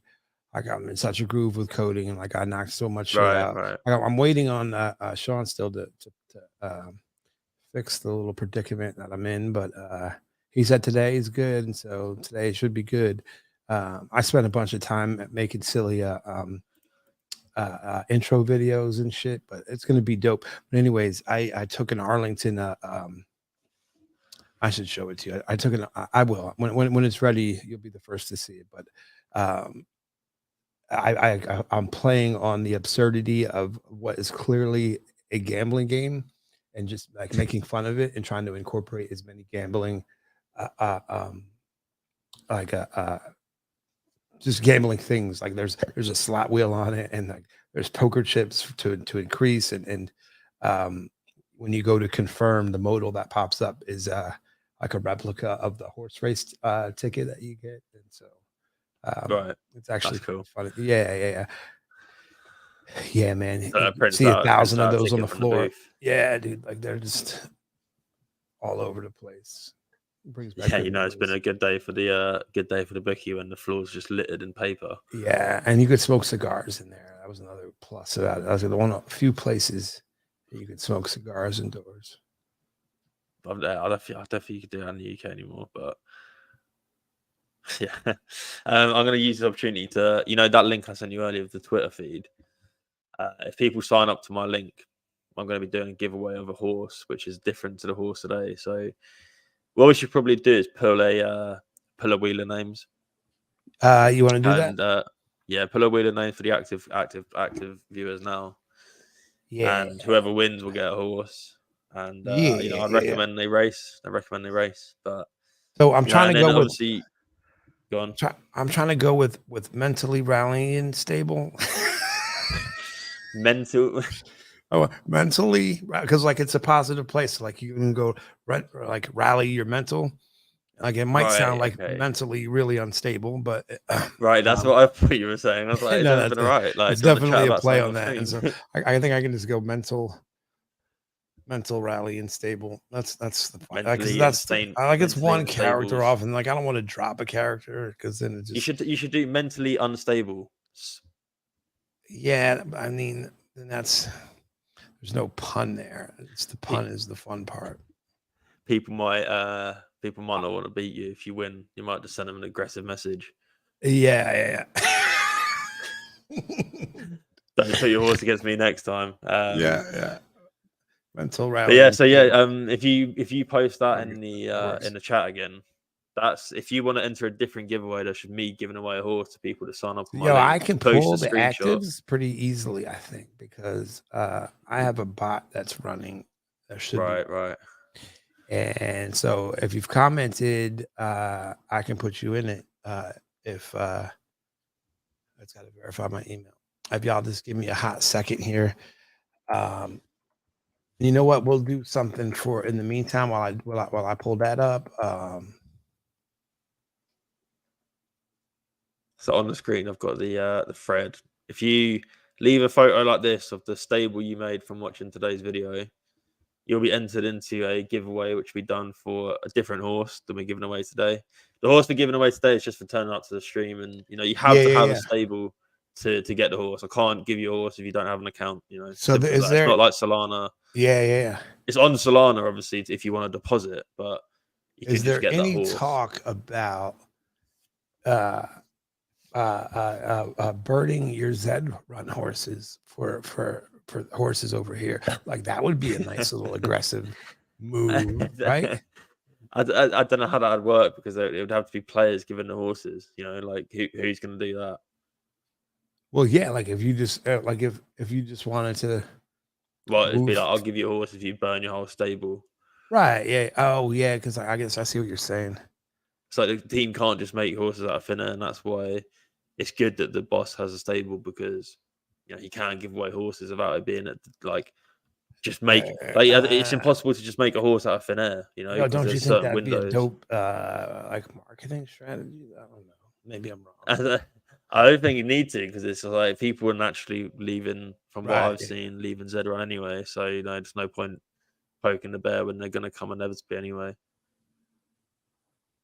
I'm in such a groove with coding, and like I knocked so much shit out. Right. I'm waiting on Sean still to fix the little predicament that I'm in, but he said today is good, and so today should be good. I spent a bunch of time making silly intro videos and shit, but it's gonna be dope. But anyways, I took an Arlington. I should show it to you. I took an. I will when it's ready. You'll be the first to see it. But I'm playing on the absurdity of what is clearly a gambling game, and just like making fun of it and trying to incorporate as many gambling, just gambling things. Like there's a slot wheel on it, and like there's poker chips to increase, and when you go to confirm, the modal that pops up is like a replica of the horse race ticket that you get, and so Right. it's actually cool. funny. Yeah, man. So You see 1,000 of those on the floor. Yeah, dude, like they're just all over the place. Brings back it's been a good day for the bookie when the floor's just littered in paper. Yeah, and you could smoke cigars in there. That was another plus about it. That was a few places that you could smoke cigars indoors. I don't think you could do that in the UK anymore, but yeah. I'm going to use the opportunity to, that link I sent you earlier of the Twitter feed. If people sign up to my link, I'm going to be doing a giveaway of a horse, which is different to the horse today. So what we should probably do is pull a wheeler names. You want to do that? Yeah, pull a wheeler name for the active viewers now. Yeah, and whoever wins will get a horse. And I'd recommend they race. But so I'm trying to go with. Go on. I'm trying to go with mentally rallying stable. Mentally, because like it's a positive place. Like you can go like rally your mental. Like it might sound like mentally really unstable, but right, that's what I thought you were saying. I was like, no, that's right. Like, it's definitely a play on that. And so I think I can just go mental rally and stable. That's the point. It's one character off, and like I don't want to drop a character because then it just you should do mentally unstable. Yeah, I mean, then there's no pun there. It's the pun is the fun part. People might not want to beat you if you win. You might just send them an aggressive message. Yeah. Don't put your horse against me next time. Yeah. Mental rally. If you post that in the chat again, that's if you want to enter a different giveaway. That should me giving away a horse to people to sign up. I can pull the actives pretty easily, I think, because I have a bot that's running. That should right. And so if you've commented, I can put you in it. If I just got to verify my email. If y'all just give me a hot second here. You know what? We'll do something in the meantime while I pull that up. So on the screen, I've got the thread. If you leave a photo like this of the stable you made from watching today's video, you'll be entered into a giveaway, which will be done for a different horse than we're giving away today. The horse we're giving away today is just for turning up to the stream, and you have to have a stable to get the horse. I can't give you a horse if you don't have an account. So Simple as that. It's not like Solana. Yeah. It's on Solana, obviously, if you want to deposit, but you can just get that horse. Is there any talk about birding your Zed run horses for horses over here? Like that would be a nice little aggressive move, right? I don't know how that would work because it would have to be players giving the horses. Like who's going to do that? Well, yeah, like if you just if you just wanted to, well, it'd be like I'll give you a horse if you burn your whole stable. Right. Yeah. Oh, yeah. Because I guess I see what you're saying. It's like the team can't just make horses out of thin air, and that's why it's good that the boss has a stable because he can't give away horses without it being like just make it's impossible to just make a horse out of thin air. No, don't you think that'd be a dope like marketing strategy? I don't know. Maybe I'm wrong. I don't think you need to because it's like people are naturally leaving, from what I've seen, leaving Zedrun anyway. So there's no point poking the bear when they're going to come inevitably anyway.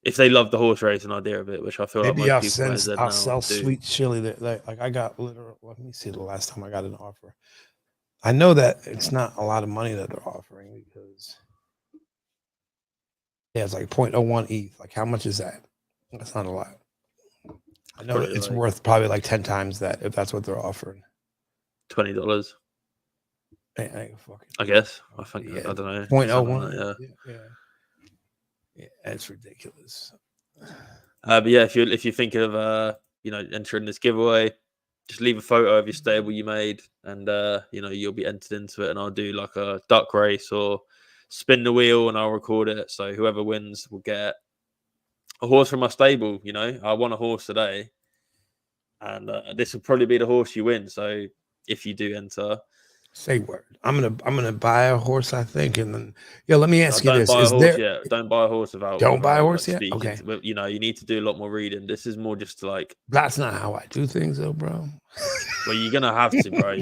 If they love the horse racing idea of it, which I feel maybe like most people I'll sell sweet chili. That like I got literal. Let me see the last time I got an offer. I know that it's not a lot of money that they're offering because it's like 0.01 ETH. Like how much is that? That's not a lot. I know it's worth probably like 10 times that if that's what they're offering. $20. I guess. I think I don't know. 0.01. Yeah, that's ridiculous. But yeah, if you're thinking of entering this giveaway, just leave a photo of your stable you made, and you'll be entered into it. And I'll do like a duck race or spin the wheel, and I'll record it. So whoever wins will get a horse from my stable. I won a horse today, and this will probably be the horse you win. So if you do enter. Say word. I'm gonna buy a horse, I think, and then let me ask you this: Don't buy a horse without. Don't buy a horse yet. Okay. You need to do a lot more reading. This is more just like. That's not how I do things, though, bro. Well, you're gonna have to, bro.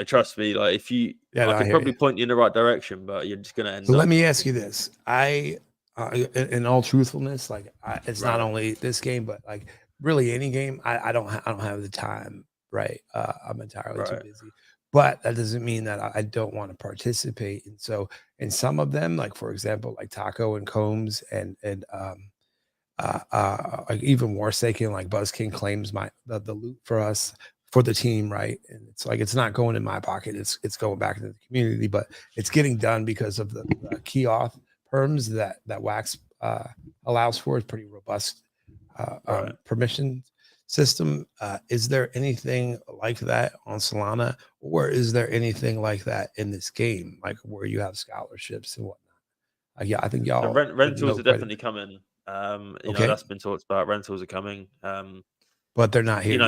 Trust me. Like if you, I could probably point you in the right direction, but you're just gonna end. So let me ask you this: in all truthfulness, like it's not only this game, but like really any game. I don't have the time. Right. I'm entirely too busy. But that doesn't mean that I don't want to participate. And so in some of them, like for example, like Taco and Combs and like even Warsaking, like Buzz King claims the loot for us for the team, right? And it's like it's not going in my pocket; it's going back into the community. But it's getting done because of the key auth perms that Wax allows for. It's pretty robust permission system. Is there anything like that on Solana, or is there anything like that in this game, like where you have scholarships and whatnot? Yeah, I think y'all rentals are definitely coming. That's been talked about. Rentals are coming, but they're not here.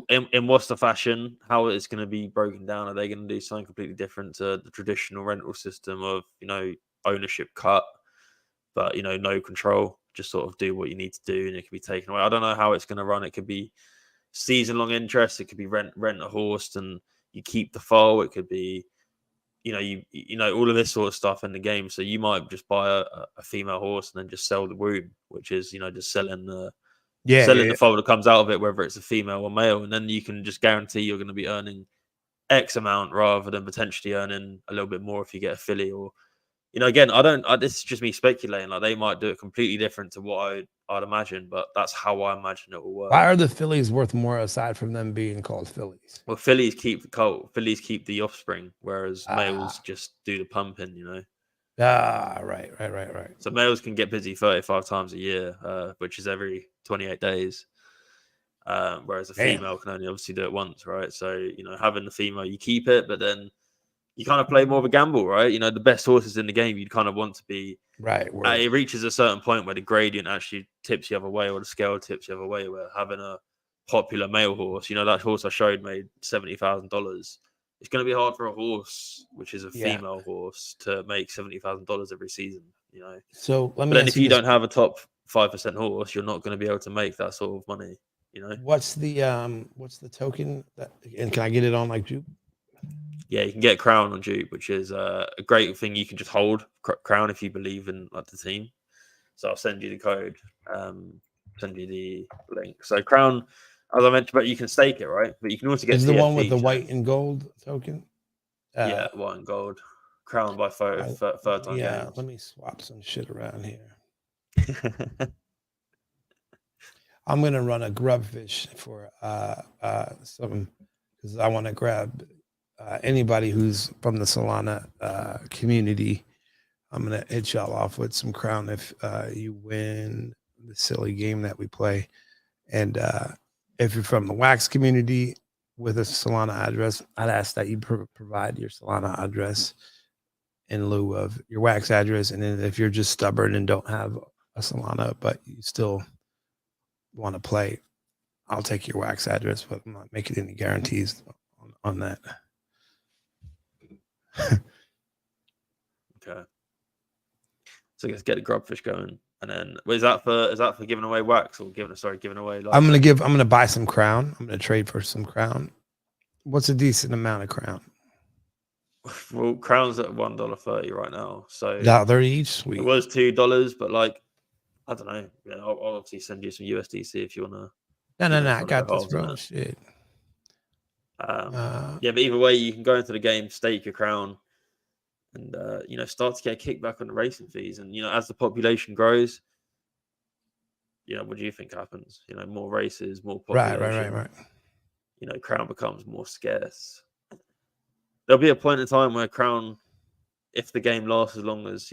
In what's the fashion? How it's going to be broken down? Are they going to do something completely different to the traditional rental system of ownership cut, but no control? Just sort of do what you need to do, and it can be taken away. I don't know how it's going to run. It could be season-long interest. It could be rent a horse and you keep the foal. It could be, all of this sort of stuff in the game. So you might just buy a female horse and then just sell the womb, which is just selling the foal that comes out of it, whether it's a female or male, and then you can just guarantee you're going to be earning X amount rather than potentially earning a little bit more if you get a filly or. Again, this is just me speculating. Like they might do it completely different to what I'd imagine, but that's how I imagine it will work. Why are the fillies worth more aside from them being called fillies? Well, fillies keep the colt, fillies keep the offspring, whereas males just do the pumping. Right. So males can get busy 35 times a year, which is every 28 days. Whereas a female can only obviously do it once, right? So having the female, you keep it, but then. You kind of play more of a gamble, right? The best horses in the game, you'd kind of want to be right. It reaches a certain point where the gradient actually tips the other way, or the scale tips the other way. Where having a popular male horse, that horse I showed made $70,000. It's going to be hard for a horse, which is a female horse, to make $70,000 every season. So let me. But then, if you don't have a top 5% horse, you're not going to be able to make that sort of money. You know. What's the token and can I get it on like Juke? Yeah, you can get Crown on Dupe, which is a great thing. You can just hold Crown if you believe in like the team. So I'll send you the code, send you the link. So Crown, as I mentioned, but you can stake it, right? But you can also get Is the one with the TFTs, white and gold token? Yeah, white and gold. Crown by third time Yeah, games. let me swap some shit around here. I'm gonna run a grubfish for some because I want to grab anybody who's from the Solana community. I'm gonna hit y'all off with some crown if you win the silly game that we play, and if you're from the Wax community with a Solana address, I'd ask that you provide your Solana address in lieu of your Wax address, and then if you're just stubborn and don't have a Solana but you still want to play, I'll take your Wax address, but I'm not making any guarantees on that. Okay. So let's get the grubfish going, and then is that for giving away Wax or giving away? I'm gonna buy some crown. I'm gonna trade for some crown. What's a decent amount of crown? Well, Crown's at $1.30 right now, so $1 each. Sweet. It was $2, but like I don't know. Yeah, I'll obviously send you some USDC if you wanna. No. I got this, bro. Shit. Yeah, but either way, you can go into the game, stake your crown, and start to get a kickback on the racing fees. And as the population grows, what do you think happens? More races, more population. Right. Crown becomes more scarce. There'll be a point in time where crown, if the game lasts as long as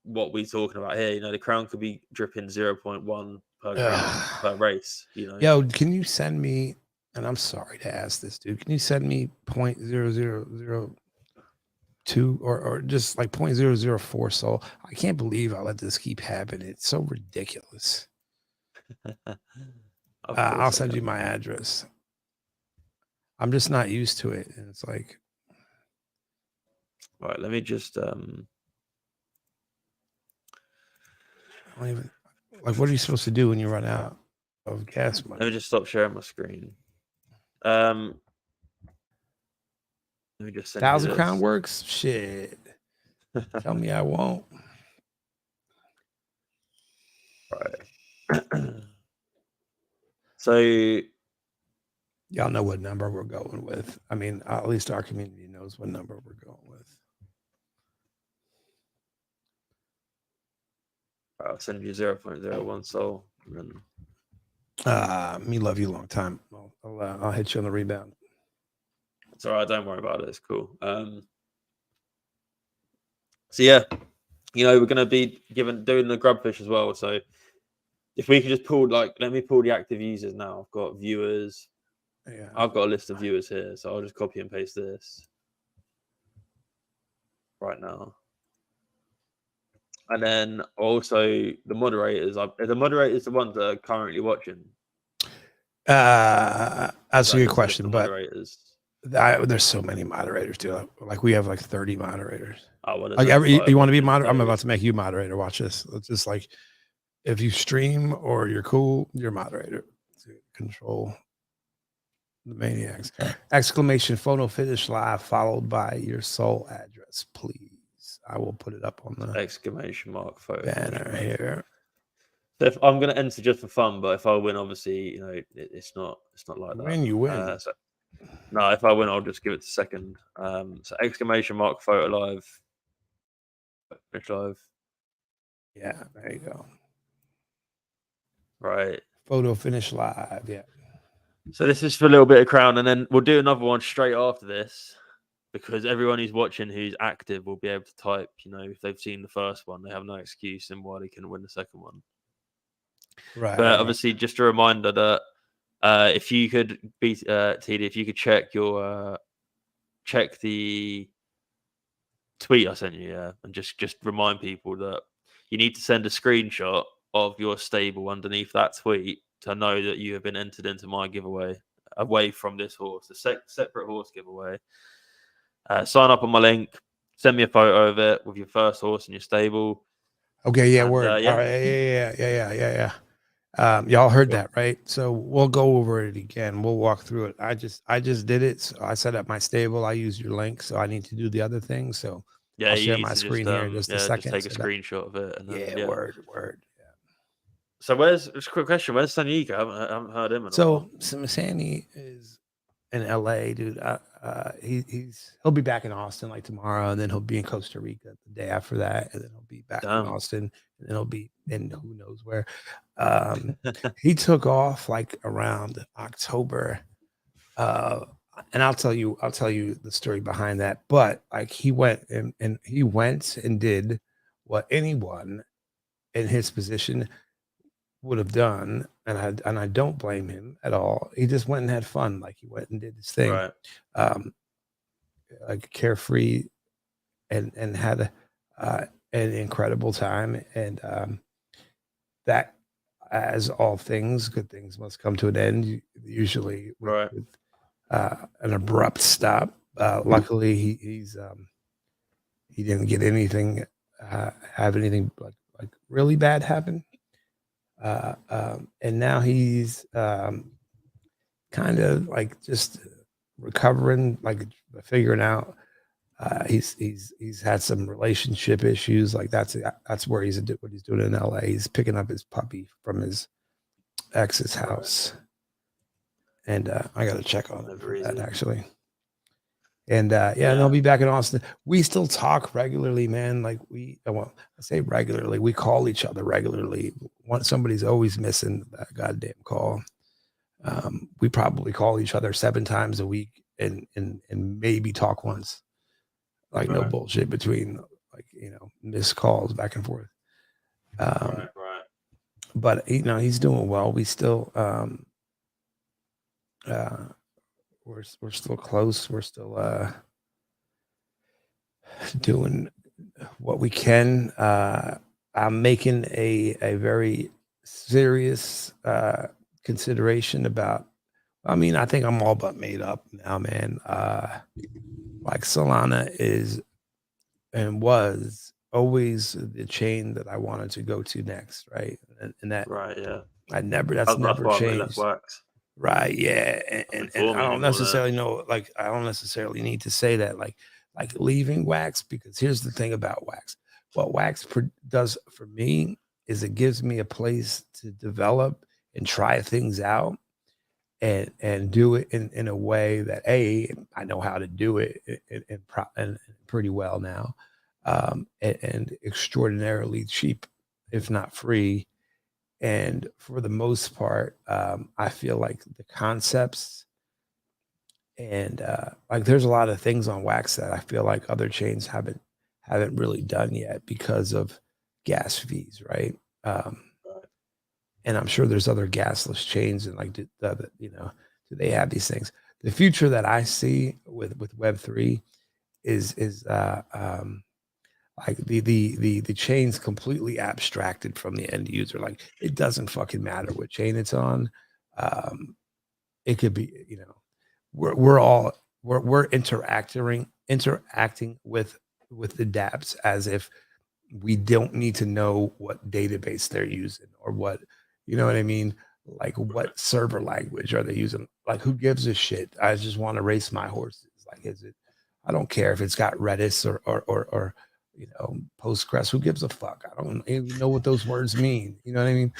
what we're talking about here, the crown could be dripping 0.1 per crown per race. Yo, can you send me? And I'm sorry to ask this, dude. Can you send me 0.0002 or just like 0.004? So I can't believe I let this keep happening. It's so ridiculous. I'll send you my address. I'm just not used to it, and it's like, all right. Let me just I don't even like. What are you supposed to do when you run out of gas money? Let me just stop sharing my screen. Let me just send 1,000 crown works. Shit. Tell me I won't. Right. So y'all know what number we're going with. I mean, at least our community knows what number we're going with. I'll send you 0.01 soul. Me love you a long time. I'll hit you on the rebound. It's all right. Don't worry about it. It's cool. So yeah, we're gonna be doing the grubfish as well. So if we can just let me pull the active users now. I've got viewers. Yeah. I've got a list of viewers here, so I'll just copy and paste this right now. And then also the moderators. The moderators the ones that are currently watching. That's a good question, but moderators. There's so many moderators, dude. Like we have like 30 moderators. Oh, well, like you want to be moderator? I'm about to make you moderator. Watch this. It's just like if you stream or you're cool, you're moderator. To control the maniacs. Exclamation PhotoFinish live followed by your soul address, please. I will put it up on the exclamation mark photo banner here. So if I'm going to enter just for fun, but if I win, obviously, it's not like that. When you win. No, if I win, I'll just give it a second. So exclamation mark photo live. Finish live. Yeah, there you go. Right. PhotoFinish live. Yeah. So this is for a little bit of crown, and then we'll do another one straight after this, because everyone who's watching who's active will be able to type. If they've seen the first one, they have no excuse in why they couldn't win the second one. Right. But obviously, just a reminder that if you could be TD, if you could check the tweet I sent you, and just remind people that you need to send a screenshot of your stable underneath that tweet to know that you have been entered into my giveaway away from this horse, the separate horse giveaway. Sign up on my link, send me a photo of it with your first horse in your stable. Okay, yeah, word. Yeah. All right, yeah. Y'all heard Sure. that, right? So we'll go over it again. We'll walk through it. I just did it. So I set up my stable. I used your link. So I need to do the other thing. So Yeah, I'll you share need my to just screen here in just a just second. take a So that screenshot of it and then yeah, yeah. word. So just a quick question, where's Sanyika? I haven't heard him in a while. So Masani is in LA, dude. He'll be back in Austin like tomorrow, and then he'll be in Costa Rica the day after that, and then he'll be back in Damn. Austin, and then he'll be in who knows where. Um, he took off like around October, uh, and I'll tell you the story behind that. But like he went and did what anyone in his position would have done, and I don't blame him at all. He just went and had fun, like he went and did his thing, Right. um, like carefree, and had an incredible time. And that, as all things, good things must come to an end. Usually Right. with an abrupt stop. Luckily, he didn't get anything, have anything like really bad happen. And now he's kind of like just recovering, like figuring out. He's had some relationship issues. Like that's where what he's doing in LA. He's picking up his puppy from his ex's house, and I got to check on him Never for that easy. actually. And yeah, and they'll be back in Austin. We still talk regularly, man. Like well, I say regularly. We call each other regularly. Somebody's always missing that goddamn call. We probably call each other 7 times a week, and maybe talk once. Like no bullshit between like missed calls back and forth. Right. But he's doing well. We still we're still close. We're still doing what we can. I'm making a very serious consideration about. I mean, I think I'm all but made up now, man. Like Solana is and was always the chain that I wanted to go to next, right? And that Right. Yeah. that's That's never why I left changed. wax. Right. Yeah. Nothing And for I me don't anymore there. necessarily know, like, I don't necessarily need to say that, like leaving wax, because here's the thing about wax. What wax does for me is it gives me a place to develop and try things out, and do it in a way that I know how to do it and pretty well now, and extraordinarily cheap, if not free. And for the most part, I feel like the concepts and like there's a lot of things on wax that I feel like other chains haven't really done yet because of gas fees, right? Um, and I'm sure there's other gasless chains, and like do they have these things? The future that I see with Web3 is like the chain's completely abstracted from the end user. Like it doesn't fucking matter what chain it's on. Um, it could be, we're interacting with the dApps as if we don't need to know what database they're using or what, you know what I mean? Like what server language are they using? Like who gives a shit? I just want to race my horses. Like I don't care if it's got Redis or Postgres. Who gives a fuck? I don't even know what those words mean. You know what I mean?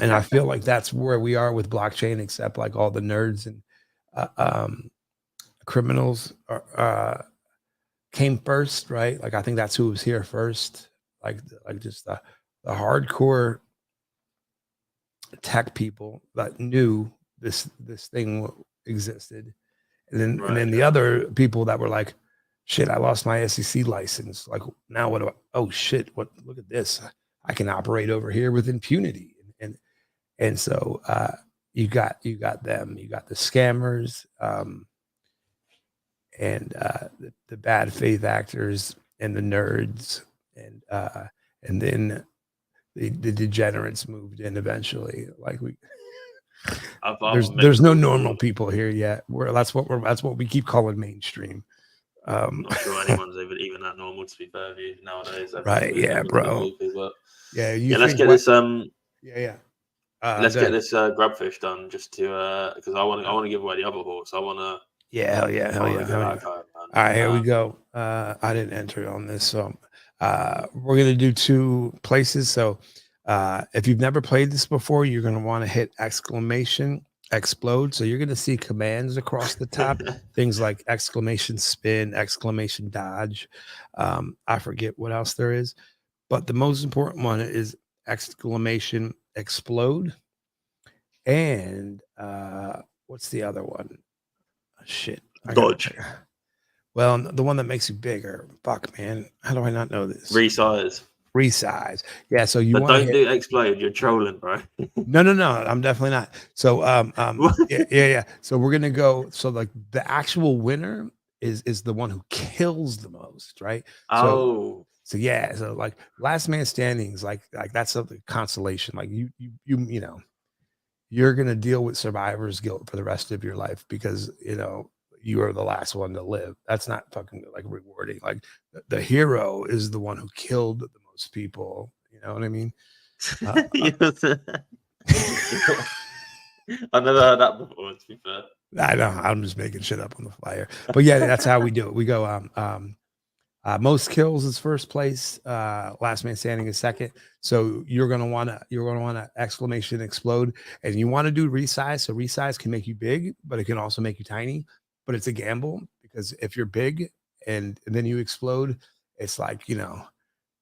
And I feel like that's where we are with blockchain, except like all the nerds and uh, um, criminals came first, right? Like I think that's who was here first. Like just the hardcore tech people that knew this thing existed, and then the other people that were like, shit, I lost my SEC license. Like now what do I? Oh shit, what? Look at this. I can operate over here with impunity, and so you got them. You got the scammers, and the bad faith actors and the nerds, and then the degenerates moved in eventually. Like I'm a mix there's of no all normal people here yet. That's what we keep calling mainstream. I'm not sure anyone's even that normal, to be fair with you, nowadays. Right, yeah, Everyone's a bit bro. loopy, but Yeah, you yeah, let's think get what? this Yeah. let's Go get ahead. this grubfish done, just to because I want to give away the other horse. Yeah, hell yeah, I hell want yeah, to get hell that yeah. going, All right, here we man. go. I didn't enter on this, so we're gonna do 2 places. So if you've never played this before, you're gonna want to hit exclamation explode. So you're gonna see commands across the top, things like exclamation spin, exclamation dodge. I forget what else there is, but the most important one is exclamation explode. And what's the other one? Shit, I gotta Dodge, think. Well, the one that makes you bigger. Fuck, man. How do I not know this? resize, Resize. Yeah. So you but want to don't hit. do explode. You're trolling, bro. No, no, no. I'm definitely not. So, yeah, yeah, yeah. So we're gonna go. So, like, the actual winner is the one who kills the most, right? So, Oh, so yeah. So, like, last man standing is like that's a consolation. Like you know, you're going to deal with survivor's guilt for the rest of your life because you are the last one to live. That's not fucking like rewarding. Like the hero is the one who killed the most people. You know what I mean? Uh, I've never heard that before. To be fair, I know I'm just making shit up on the flyer, but yeah, that's how we do it. We go most kills is first place. Last man standing is second. So you're gonna wanna exclamation explode, and you want to do resize. So resize can make you big, but it can also make you tiny. But it's a gamble because if you're big and then you explode, it's like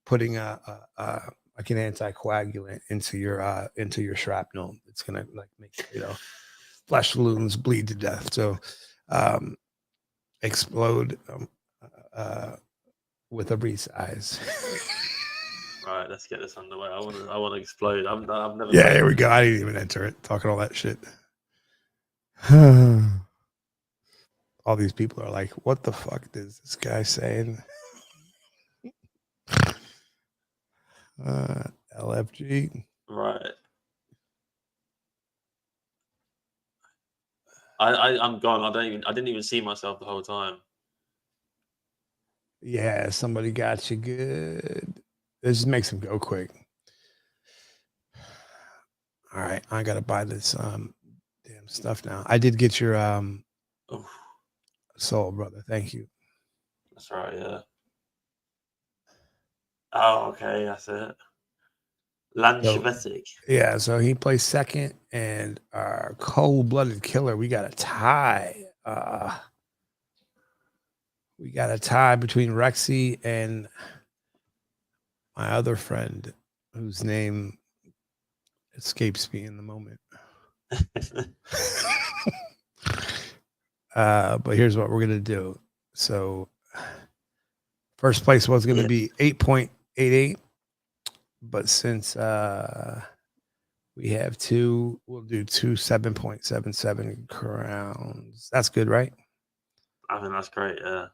putting like an anticoagulant into your shrapnel. It's gonna like make flesh wounds bleed to death. So um, explode. Uh, with a resize. right? Let's get this underway. I want to explode. I've never Yeah, played here we this. go. I didn't even enter it. Talking all that shit. All these people are like, "What the fuck is this guy saying?" Uh, LFG. Right. I'm gone. I didn't even see myself the whole time. Yeah, somebody got you good. This just makes him go quick. All right, I gotta buy this damn stuff now. I did get your Oh, soul, brother. Thank you. that's right. Yeah. Oh, okay. That's it. So Lanchevetic. yeah, so he plays second, and our cold-blooded killer, we got a tie. We got a tie between Rexy and my other friend, whose name escapes me in the moment. But here's what we're gonna do. So, first place was gonna Yeah. be 8.88, but since we have two, we'll do two 7.77 crowns. That's good, right? I think that's great. Yeah.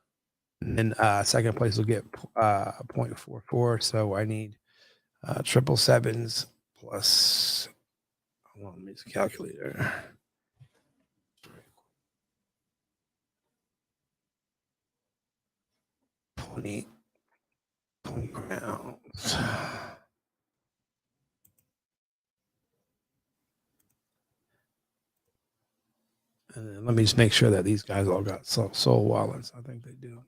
And then second place will get 0.44. So I need triple sevens plus. Hold on, let me use a calculator. 20 crowns. And then let me just make sure that these guys all got soul wallets. I think they do.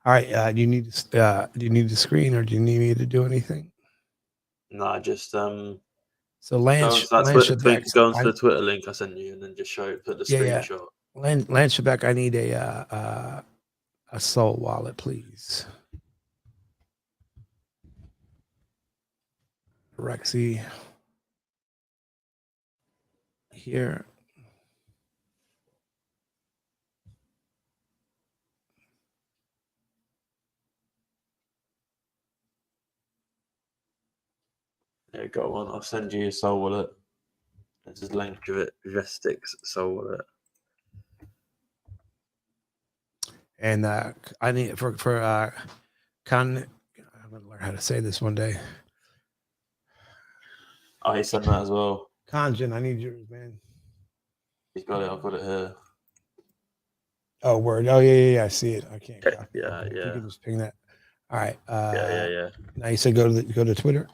All right. Do you need the screen, or do you need me to do anything? No, just So go Lance onto that Lance Twitter Shebeck. go onto the Twitter link I sent you, and then just put the Yeah, yeah. screenshot. Lance Shebeck, I need a soul wallet, please. Rexy here. Yeah, go on. I'll send you a soul wallet. This is Lanchevetic's soul wallet. And I need for I'm gonna learn how to say this one day. Oh, he sent that as well. Kanjin, I need yours, man. He's got it. I've got it here. Oh, word. Oh, yeah. I see it. I can't Okay, copy. yeah, Okay, if you yeah, could just ping that. All right. yeah. Now you said go to Twitter.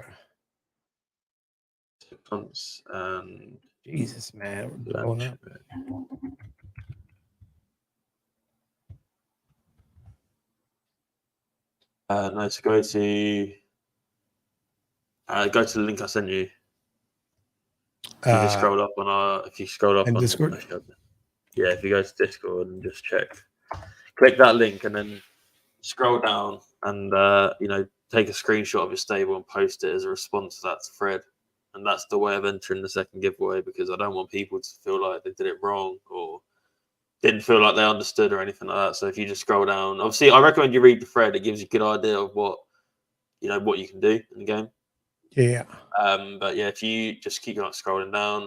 Punts and Jesus, man, we're blowing lunch. up. No, to go to the link I sent you. If you just scroll up on if you scroll up And on, Discord. yeah, if you go to Discord and just click that link and then scroll down and take a screenshot of your stable and post it as a response to that thread. And that's the way of entering the second giveaway, because I don't want people to feel like they did it wrong or didn't feel like they understood or anything like that. So if you just scroll down, obviously I recommend you read the thread. It gives you a good idea of what you can do in the game. Yeah. But yeah, if you just keep scrolling down.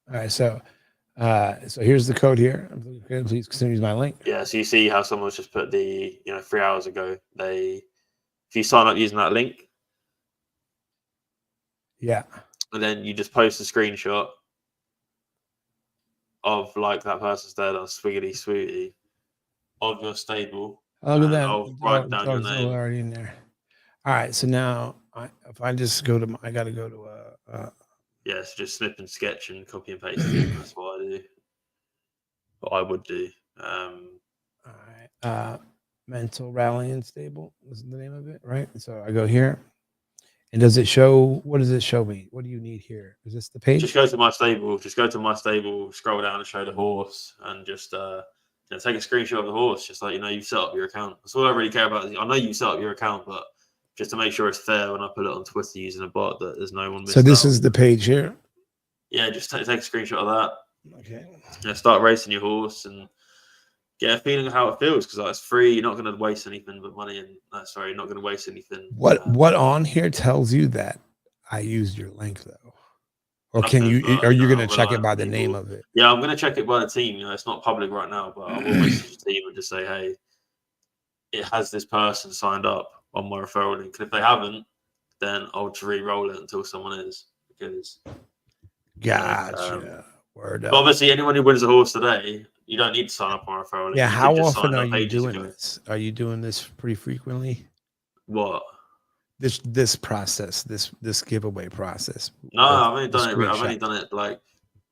All right. So here's the code here. Please use my link. Yeah, so you see how someone's just put 3 hours ago. If you sign up using that link, Yeah. and then you just post a screenshot of like that person's there, that's swiggity swooty of your stable, Oh, look at and that. I'll The write down your dog's name. already in there. All right. So now, if I just go to, I got to go to Yeah, so just snip and sketch and copy and paste it. That's what I do. What I would do. all right. Mental rallying stable is the name of it, right? So I go here. And does it show? What does it show me? What do you need here? Is this the page? Just go to my stable. Just go to my stable. Scroll down and show the horse, and just take a screenshot of the horse. Just like you've set up your account. That's all I really care about. I know you set up your account, but just to make sure it's fair when I put it on Twitter using a bot, that there's no one missed So this out. is the page here. Yeah, just take a screenshot of that. Okay. Start racing your horse and get a feeling of how it feels, because it's free. You're not going to waste anything but money, and you're not going to waste anything. What on here tells you that I used your link though, or can Nothing, you? but Are you going to I'm check it relying by on the name people. of it? Yeah, I'm going to check it by the team. It's not public right now, but I will message the team and just say, hey, it has this person signed up on my referral link. And if they haven't, then I'll just re-roll it until someone is. Because Gotcha. Word but up. obviously, anyone who wins a horse today, you don't need to sign up on my referral link. Yeah. You could How just often sign are up you ages doing ago. this? Are you doing this pretty frequently? What? This process, this giveaway process. No, With I've only the done it. I've only screenshot. done it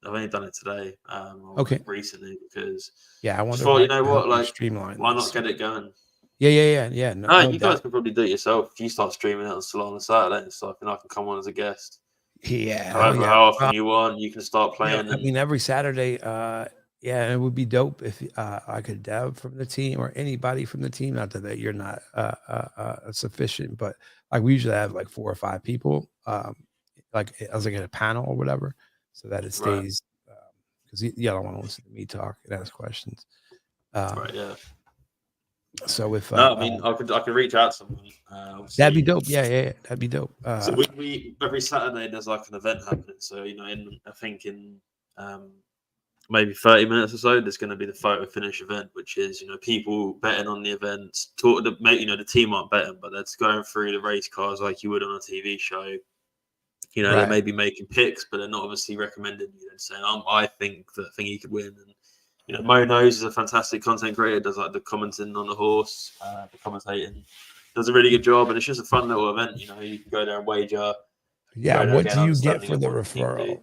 I've only done it today, or Okay. recently, because Yeah, I just wonder if thought, I you know can what, help you like, streamline why not this. get it going? Yeah. No, No you guys doubt. can probably do it yourself if you start streaming it on Salon on Saturday and stuff, and I can come on as a guest. Yeah. However, Yeah. how often you want, you can start Yeah, playing. I And mean, every Saturday, yeah, it would be dope if I could dev from the team or anybody from the team. Not that you're not sufficient, but like we usually have like 4 or 5 people, like I was like in a panel or whatever, so that it right, stays. Because you don't want to listen to me talk and ask questions. Um, yeah. so if No, I mean, I could reach out to someone. that'd be Obviously, dope. Yeah, that'd be dope. so we every Saturday there's like an event happening. So I think in maybe 30 minutes or so, there's going to be the PhotoFinish event, which is people betting on the events. The team aren't betting, but they're going through the race cars like you would on a TV show. They Right. may be making picks, but they're not obviously recommending saying, I think that Thingy could win. And Mo Knows is a fantastic content creator, does like the commenting on the horse, the commentating, does a really good job, and it's just a fun little event. You can go there and wager, Yeah. go there and What get do an you get understanding for of the what the team do. referral?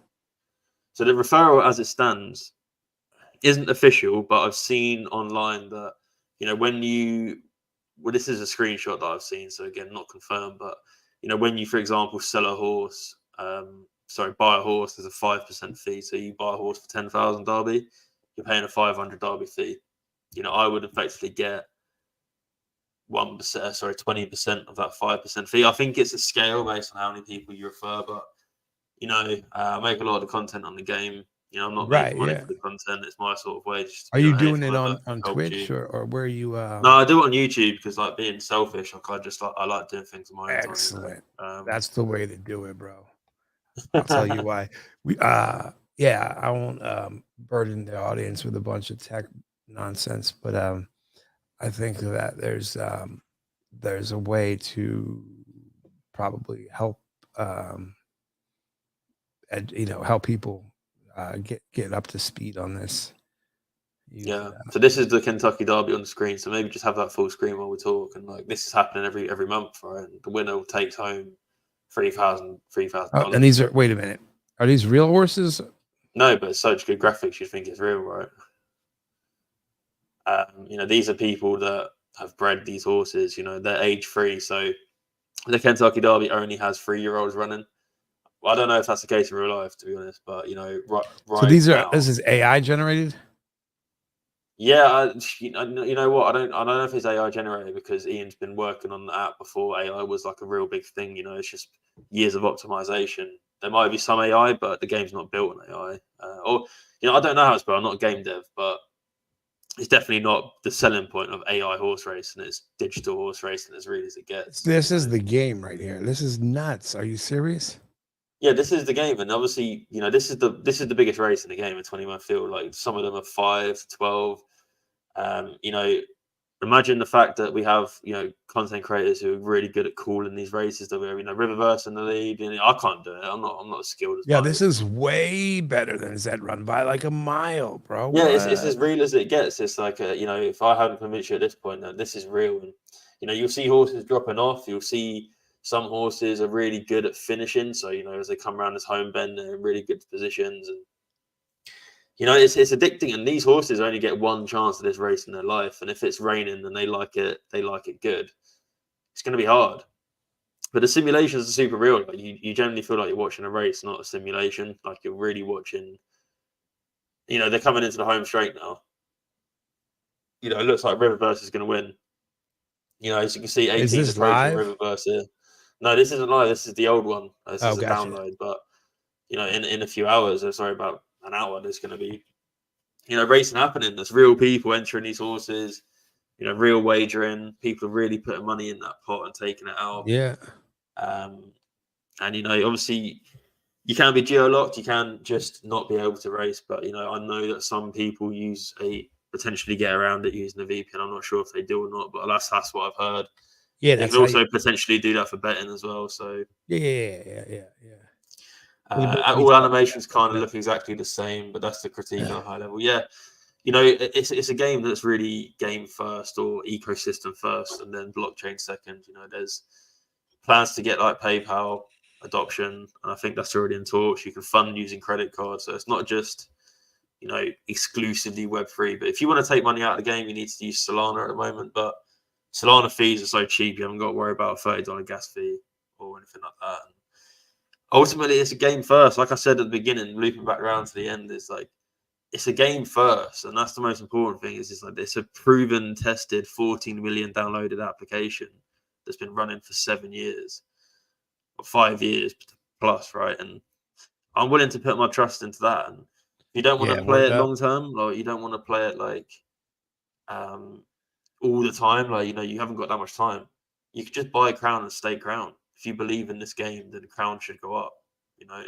So the referral, as it stands, isn't official, but I've seen online that this is a screenshot that I've seen, so again, not confirmed, but when you, for example, sell a horse, buy a horse, there's a 5% fee. So you buy a horse for 10,000 Derby, you're paying a 500 Derby fee. I would effectively get 20% of that 5% fee. I think it's a scale based on how many people you refer, but I make a lot of the content on the game. I'm not Right. making money Yeah. for the content. It's my sort of way just to Are be you like, hey, if doing I've it ever on helped Twitch you. or where you? No, I do it on YouTube because, like, being selfish, I like doing things on my own time. Excellent. That's the way to do it, bro. I'll tell you why. Yeah, I won't burden the audience with a bunch of tech nonsense, but I think that there's a way to probably help help people get up to speed on this. Use Yeah. So this is the Kentucky Derby on the screen. So maybe just have that full screen while we talk. And like this is happening every month, right? And the winner takes home $3,000 Oh, and dollars. these are. Wait a minute. Are these real horses? No, but it's such good graphics, you think it's real, right? These are people that have bred these horses. They're age free. So the Kentucky Derby only has 3-year-olds running. Well, I don't know if that's the case in real life, to be honest. But right, So right these are. now, This is AI generated. yeah. You know what? I don't know if it's AI generated because Ian's been working on the app before AI was like a real big thing. It's just years of optimization. There might be some AI, but the game's not built on AI. I don't know how it's built. I'm not a game dev, but it's definitely not the selling point of AI horse racing. It's digital horse racing as real as it gets. This is the game right here. This is nuts. Are you serious? Yeah, this is the game, and obviously, this is the biggest race in the game, a 20-man field. Like some of them are 5 to 12. Um, you know, Imagine the fact that we have content creators who are really good at calling these races. That we're Riververse in the lead. I can't do it. I'm not as skilled as Yeah, mine. this is way better than Zed Run by like a mile, bro. Yeah, it's What? as real as it gets. It's like if I hadn't convinced you at this point that this is real, and you'll see horses dropping off. You'll see some horses are really good at finishing. So as they come around this home bend, they're in really good positions, and it's addicting. And these horses only get one chance at this race in their life, and if it's raining and they like it, good. It's going to be hard. But the simulations are super real. Like you generally feel like you're watching a race, not a simulation. Like you're really watching. They're coming into the home straight now. It looks like Riververse is going to win. As you can see, Is 18's this approaching live? Riververse here. No, this isn't live. This is the old one. This Oh, is a gotcha. download. But in a few hours, or sorry, about an hour, there's going to be racing happening. There's real people entering these horses. Real wagering. People are really putting money in that pot and taking it out. Yeah. Um, and obviously, you can be geo-locked. You can just not be able to race. But I know that some people potentially get around it using a VPN. I'm not sure if they do or not, but that's what I've heard. Yeah, You that's can how you. also potentially do that for betting as well. So Yeah. Well, the better be all something animations like kind of that. look exactly the same, but that's the critique on Yeah. a high level. Yeah, it's a game that's really game first or ecosystem first, and then blockchain second. There's plans to get like PayPal adoption, and I think that's already in talks. You can fund using credit cards, so it's not just exclusively Web3. But if you want to take money out of the game, you need to use Solana at the moment. But Solana fees are so cheap, you haven't got to worry about a $30 gas fee or anything like that. And ultimately, it's a game first. Like I said at the beginning, looping back around to the end, is like it's a game first, and that's the most important thing. Is like it's a proven, tested, 14 million downloaded application that's been running for 7 years or 5 years plus, right? And I'm willing to put my trust into that. And if you don't want to Yeah, play word it up. long term, like you don't want to play it like um, all the time, like you haven't got that much time. You could just buy a crown and stay crown. If you believe in this game, then the crown should go up. You know.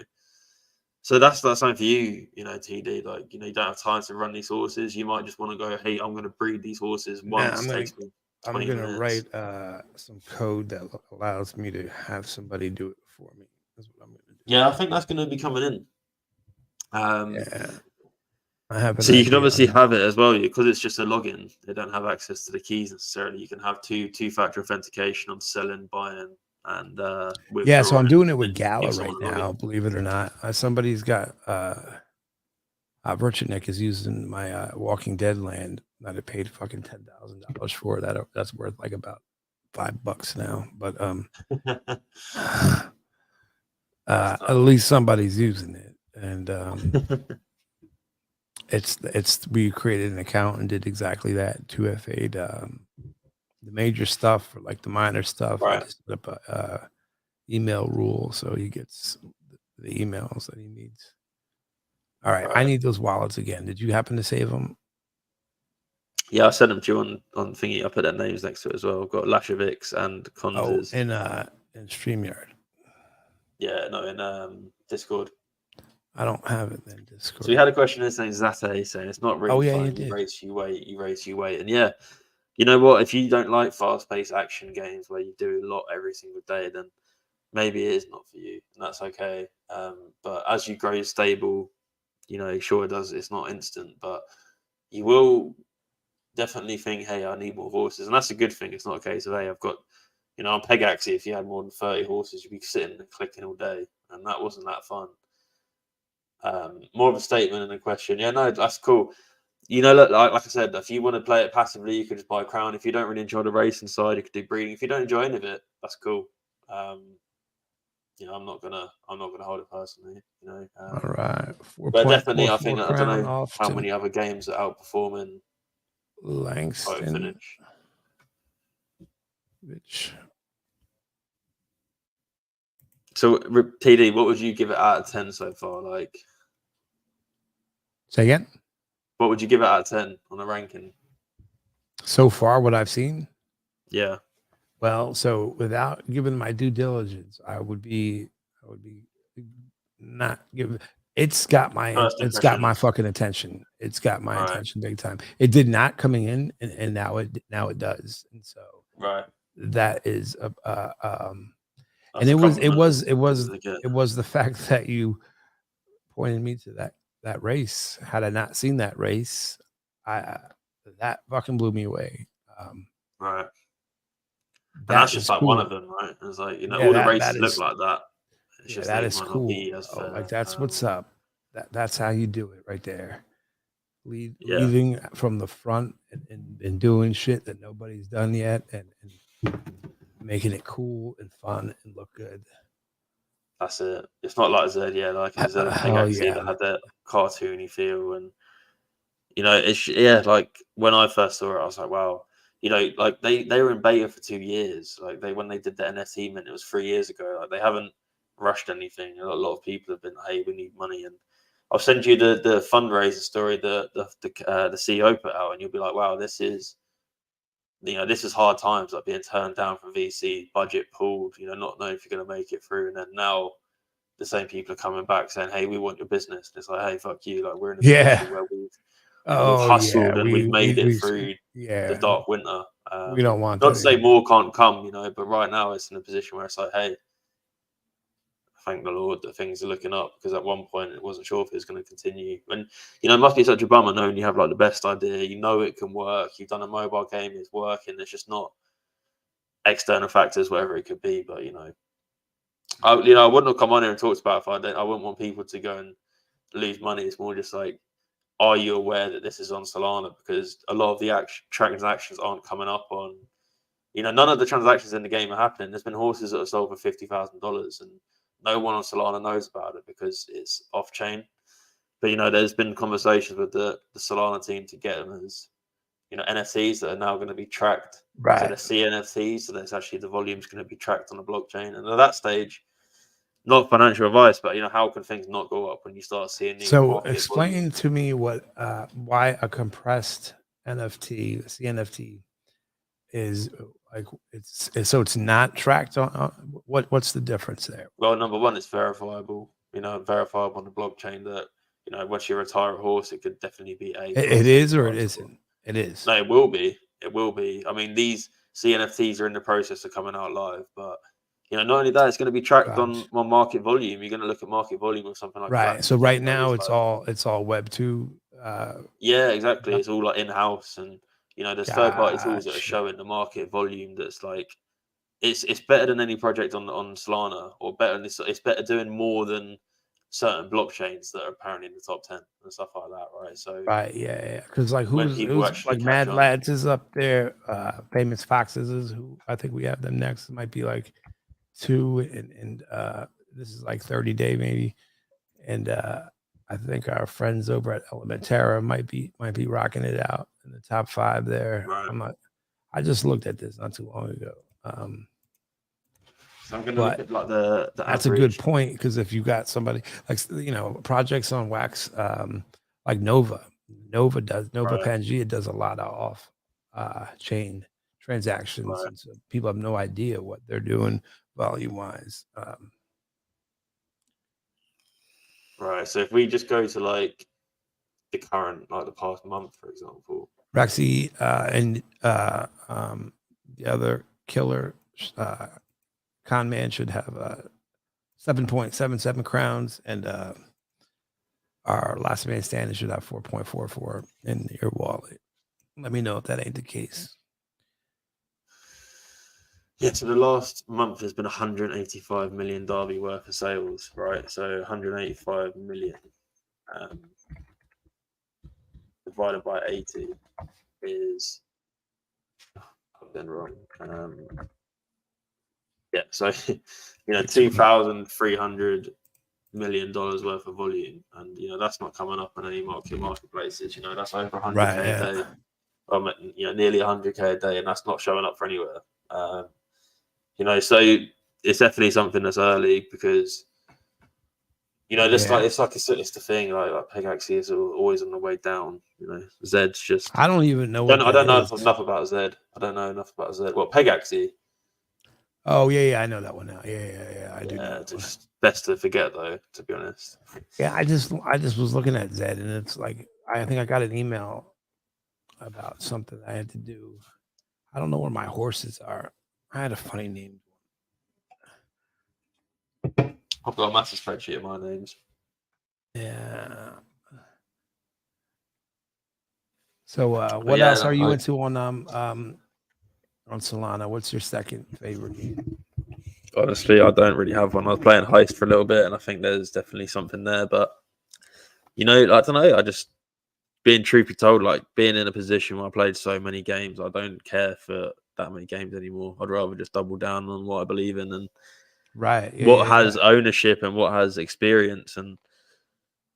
So that's something for you, TD. Like, you don't have time to run these horses. You might just want to go, hey, I'm going to breed these horses. Now Once takes me I'm 20 gonna minutes. write some code that allows me to have somebody do it for me. That's what I'm gonna do. Yeah, I think that's going to be coming in. Yeah, I have an So you can idea obviously on that. have it as well because it's just a login. They don't have access to the keys necessarily. You can have two-factor authentication on selling, buying, and Yeah, so I'm withdrawing, doing it and with then Gala give right someone a login. now. Believe it or not, somebody's got Virtue Nick is using my Walking Dead land that I paid fucking $10,000 for. That's worth like about $5 now. But at least somebody's using it, and it's we created an account and did exactly that. 2FA'd the major stuff for like the minor stuff. I Right. just set up a email rule so he gets the emails that he needs. All right, I Right. need those wallets again. Did you happen to save them? Yeah, I sent them to you on thingy. I put their names next to it as well. I've got Lashovix and Oh, Conzes. in StreamYard. Yeah, no, in Discord. I don't have it in So we Discord. had a question here saying Zate saying it's not Oh really yeah, you fun. You did. race, you wait, you race, you wait. And yeah, you know what? If you don't like fast-paced action games where you do a lot every single day, then maybe it is not for you, and that's okay. But as you grow stable, sure it does. It's not instant, but you will definitely think, hey, I need more horses, and that's a good thing. It's not a case of, hey, I've got, on Pegaxi, if you had more than 30 horses, you'd be sitting and clicking all day, and that wasn't that fun. More of a statement than a question. Yeah, no, that's cool. Look, like I said, if you want to play it passively, you could just buy a crown. If you don't really enjoy the racing side, you could do breeding. If you don't enjoy any of it, that's cool. I'm not gonna hold it personally. All right, But definitely, I 4.44 think I don't crown know off how to many other games are outperforming Langston, PhotoFinish. which So, TD, what would you give it out of 10 so far? Like, say again. what would you give it out of 10 on a ranking? So far, what I've seen. Yeah. Well, so without giving my due diligence, I would be not giving. It's got my First fucking attention. It's got my Right. attention big time. It did not coming in, and now it does. And so Right. that is That's and a it was compliment. the fact that you pointed me to that race. Had I not seen that race, that fucking blew me away. Right. And That that's just is like one cool. of them, right? It's like, Yeah, all the that races look is like that. It's yeah, just that they is might not cool. be as fair. Like that's what's up. That's how you do it right there. Yeah. Leading from the front and doing shit that nobody's done yet, and making it cool and fun and look good. That's it. It's not like Z, yeah, like in Z and Hell Pegaxi yeah. that had that cartoony feel, and it's like when I first saw it, I was like, wow, like they were in beta for 2 years. Like when they did the NFT mint, it was 3 years ago. Like they haven't rushed anything. A lot of people have been, hey, we need money, and I'll send you the fundraiser story the CEO put out, and you'll be like, wow, this is hard times, like being turned down from VC, budget pulled, not knowing if you're going to make it through, and then now the same people are coming back saying, hey, we want your business. And it's like, hey, fuck you, like we're in a position where we've hustled and we've made it through the dark winter. We don't want not that to say anymore. more can't come, but right now it's in a position where it's like, hey, thank the Lord that things are looking up, because at one point it wasn't sure if it was going to continue. And it must be such a bummer knowing you have like the best idea, it can work, you've done a mobile game, it's working, there's just not external factors, whatever it could be. But I wouldn't have come on here and talked about it if I wouldn't want people to go and lose money. It's more just like, are you aware that this is on Solana? Because a lot of the transactions aren't coming up on, none of the transactions in the game are happening. There's been horses that are sold for $50,000, and no one on Solana knows about it because it's off chain. But there's been conversations with the Solana team to get them as NFTs that are now going to be tracked. Right. So the CNFTs, so that's actually the volume's going to be tracked on the blockchain. And at that stage, not financial advice, but how can things not go up when you start seeing these So market explain volumes? to me why a compressed NFT, CNFT, is like it's not tracked on what's the difference there? Well, number one, it's verifiable. Verifiable on the blockchain that once you retire a horse, it could definitely be a. It is or it isn't. It is. No, it will be. It will be. I mean, these CNFTs are in the process of coming out live, but not only that, it's going to be tracked on market volume. You're going to look at market volume of something like right. So Flaxseed, right now it's all Web 2. Yeah, exactly. It's all like in house, and there's third party tools that are showing the market volume. That's like it's better than any project on Solana, or better. It's better doing more than certain blockchains that are apparently in the top 10 and stuff like that, right? So yeah, because like when people who's actually like catch Mad on, Lads is up there, Famous Foxes is who I think we have them next. It might be like 2, and this is like 30-day maybe, and I think our friends over at Elementara might be rocking it out in the top 5 there. right? I just looked at this not too long ago. So I'm going to look at like the that's average. a good point, because if you got somebody like projects on Wax, like Nova Pangea does a lot of off chain transactions, and so people have no idea what they're doing volume wise. Right. So if we just go to like the current, like the past month, for example, Rexy and the other killer con man should have 7.77 crowns, and our last man standing should have 4.44 in your wallet. Let me know if that ain't the case. Yeah, so the last month has been 185 million Derby worth of sales, right? So 185 million divided by 80 is, I've been wrong. Yeah, so $2,300 million worth of volume, and that's not coming up on any marketplaces. That's over 100k Right, a yeah. day. Nearly 100k a day, and that's not showing up for anywhere. So it's definitely something that's early because just Yeah. it's the thing. Like Pegaxi is always on the way down. Zed's just. I don't even know I what that don't know is. enough about Zed. I don't know enough about Zed. Well, Pegaxi. Oh yeah, I know that one now. Yeah. I do know that one. Just best to forget though, to be honest. Yeah, I just was looking at Zed, and it's like I think I got an email about something I had to do. I don't know where my horses are. I had a funny name. I've got a massive spreadsheet of my names. Yeah. So what else are you into on Solana? What's your second favorite game? Honestly, I don't really have one. I was playing Heist for a little bit, and I think there's definitely something there. But I don't know. I just being truthfully told, like being in a position where I played so many games, I don't care for that many games anymore. I'd rather just double down on what I believe in and what has ownership and what has experience. And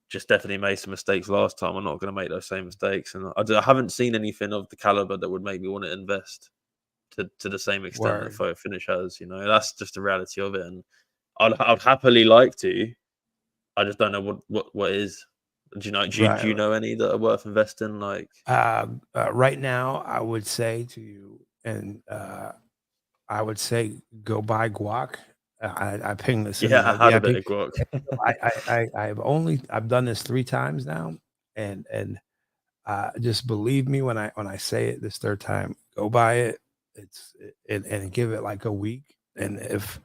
just definitely made some mistakes last time. I'm not going to make those same mistakes, and I haven't seen anything of the caliber that would make me want to invest to the same extent that PhotoFinish has. That's just the reality of it, and I'd happily like to. I just don't know what is. Do you know? Do you know any that are worth investing? Like right now, I would say to you, and I would say go buy guac. I pinged this. I had a bit of guac. I've done this 3 times now, and just believe me when I say it this third time. Go buy it. And give it like a week, and if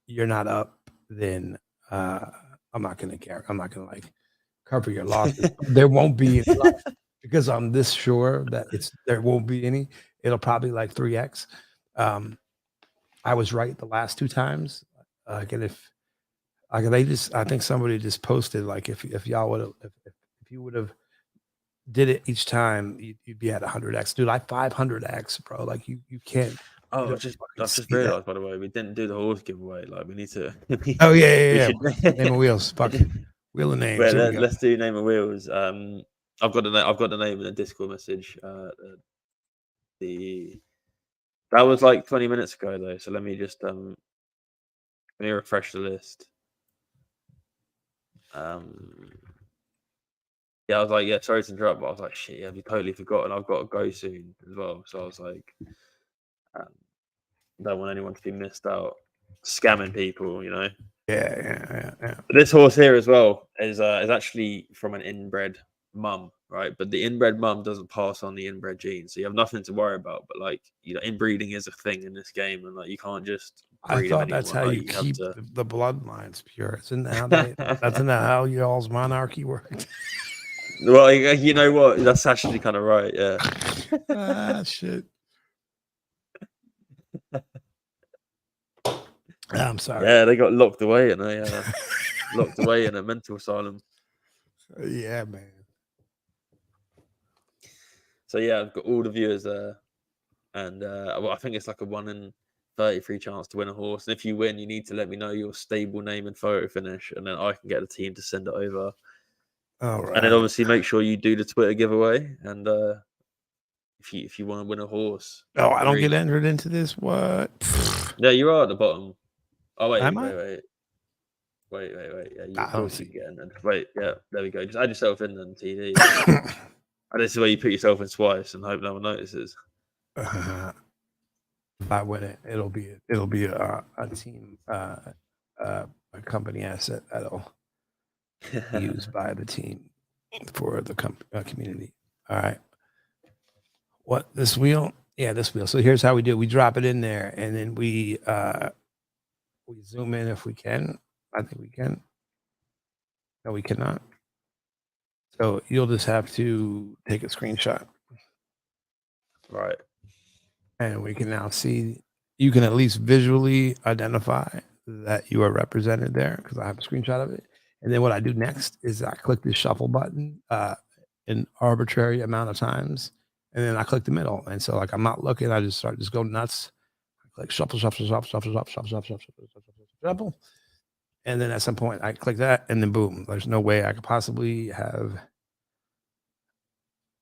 you're not up, then I'm not gonna care. I'm not gonna like cover your losses. There won't be any loss because I'm this sure that there won't be any. It'll probably like 3x. I was right the last 2 times. And if I think somebody just posted like if y'all would have if you would have did it each time, you'd be at 100x, dude. Like 500x, bro. Like you can't. Oh, I've just realized, by the way, we didn't do the horse giveaway. Like we need to. Oh yeah. Name of wheels, fucking wheel of names. Let's do name of wheels. I've got the name in the Discord message. That was like 20 minutes ago though. So let me just let me refresh the list. Yeah, I was like, yeah, sorry to interrupt, but I was like, shit, I've totally forgotten. I've got to go soon as well. So I was like, don't want anyone to be missed out. Scamming people, Yeah. But this horse here as well is actually from an inbred mum, right? But the inbred mum doesn't pass on the inbred genes, so you have nothing to worry about. But like, inbreeding is a thing in this game, and like you can't just. I thought that's how you keep the bloodlines pure. Isn't that how y'all's monarchy worked? Well, you know what? That's actually kind of right. Yeah. Shit. I'm sorry. Yeah, they got locked away in a mental asylum. Yeah, man. So yeah, I've got all the viewers there, and I think it's like a 1 in 33 chance to win a horse. And if you win, you need to let me know your stable name and PhotoFinish, and then I can get the team to send it over. All right. And then obviously make sure you do the Twitter giveaway, and if you want to win a horse. Oh, I don't get entered into this. What? Yeah, you are at the bottom. Oh wait. Yeah, of course you can get entered. Wait, yeah, there we go. Just add yourself in then, TD. And this is where you put yourself in twice and hope no one notices. If I win it, it'll be a team, a company asset that'll be used by the team for the community. All right. What, this wheel? Yeah, this wheel. So here's how we do it. We drop it in there, and then we zoom in if we can. I think we can. No, we cannot. So you'll just have to take a screenshot, Right. and we can now see. You can at least visually identify that you are represented there because I have a screenshot of it. And then what I do next is I click the shuffle button an arbitrary amount of times, and then I click the middle. And so, like, I'm not looking. I just go nuts. I click shuffle, shuffle, shuffle, shuffle, shuffle, shuffle, shuffle, shuffle, shuffle, shuffle. And then at some point, I click that, and then boom. There's no way I could possibly have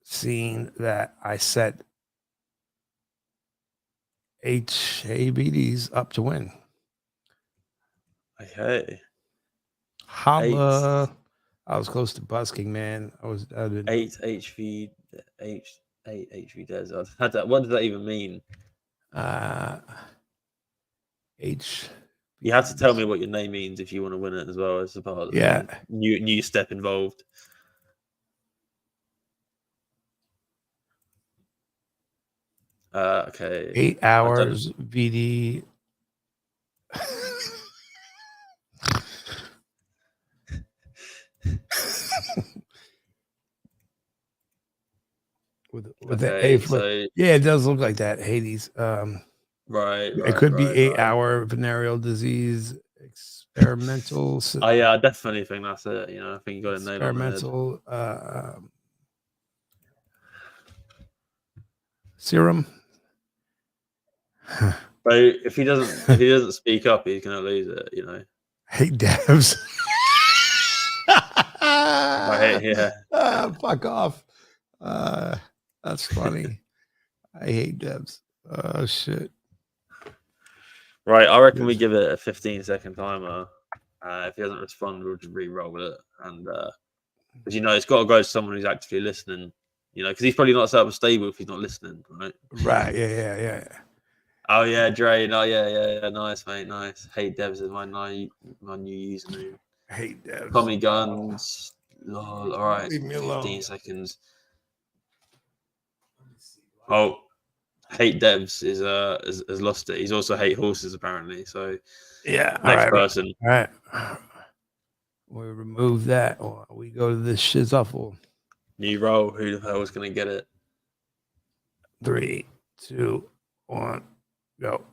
seen that I set HABDs up to win. Okay. Holla. I was close to busking, man. I was 8 HV H 8 HV Des. What does that even mean? H. You have to tell me what your name means if you want to win it as well. As a part of Yeah. new step involved. Okay. 8 hours VD. with the A for, yeah, it does look like that. Hades. Right. It could be 8-hour venereal disease experimental. Oh yeah, I definitely think that's it. You know, I think you got it nailed on the head. Experimental serum. So if he doesn't speak up, he's gonna lose it. You know. Hey devs. Right, yeah. Fuck off. That's funny. I hate devs. Oh shit. Right, I reckon we give it a 15-second timer. If he doesn't respond, we'll just re-roll it. And because you know, it's got to go to someone who's actually listening. You know, because he's probably not set up a stable if he's not listening, right? Right. Yeah. Oh yeah, Dre. Oh yeah. Nice, mate. Nice. Hey, Devs is my new username. I hate devs. Tommy Guns. Lol. All right. Leave me alone. 15 seconds. Oh, hate Devs is has lost it. He's also hate horses apparently. So yeah. Next person. All right. We remove that, or we go to this shizuffle. New roll. Who the hell is going to get it? 3, 2, 1, go.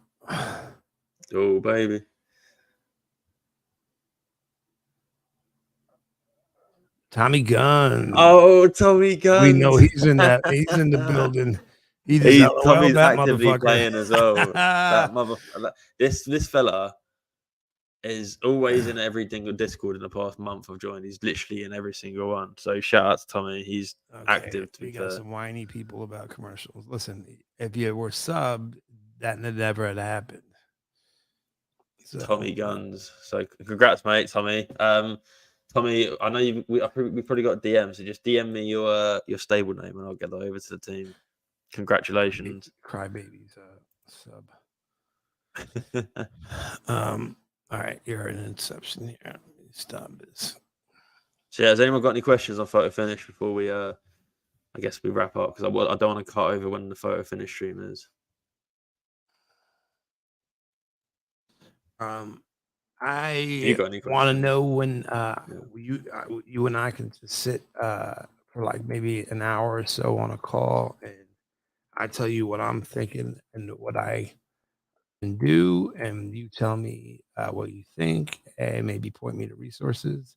Oh baby. Tommy Guns. Oh, Tommy Guns. We know he's in that. He's in the building. Tommy's that actively playing as well. This fella is always in every single Discord in the past month I've joined. He's literally in every single one. So shout out to Tommy. He's active. We got some whiny people about commercials. Listen, if you were subbed, that never had happened. So, Tommy Guns. So congrats, mate, Tommy. Tommy, I know we've probably got DMs, so just DM me your stable name and I'll get that over to the team. Congratulations. Crybabies sub. All right, you're an inception here. Stop this. So yeah, has anyone got any questions on PhotoFinish before we I guess we wrap up? Because I don't want to cut over when the PhotoFinish stream is. I want to know when you and I can just sit for like maybe an hour or so on a call, and I tell you what I'm thinking and what I can do, and you tell me what you think, and maybe point me to resources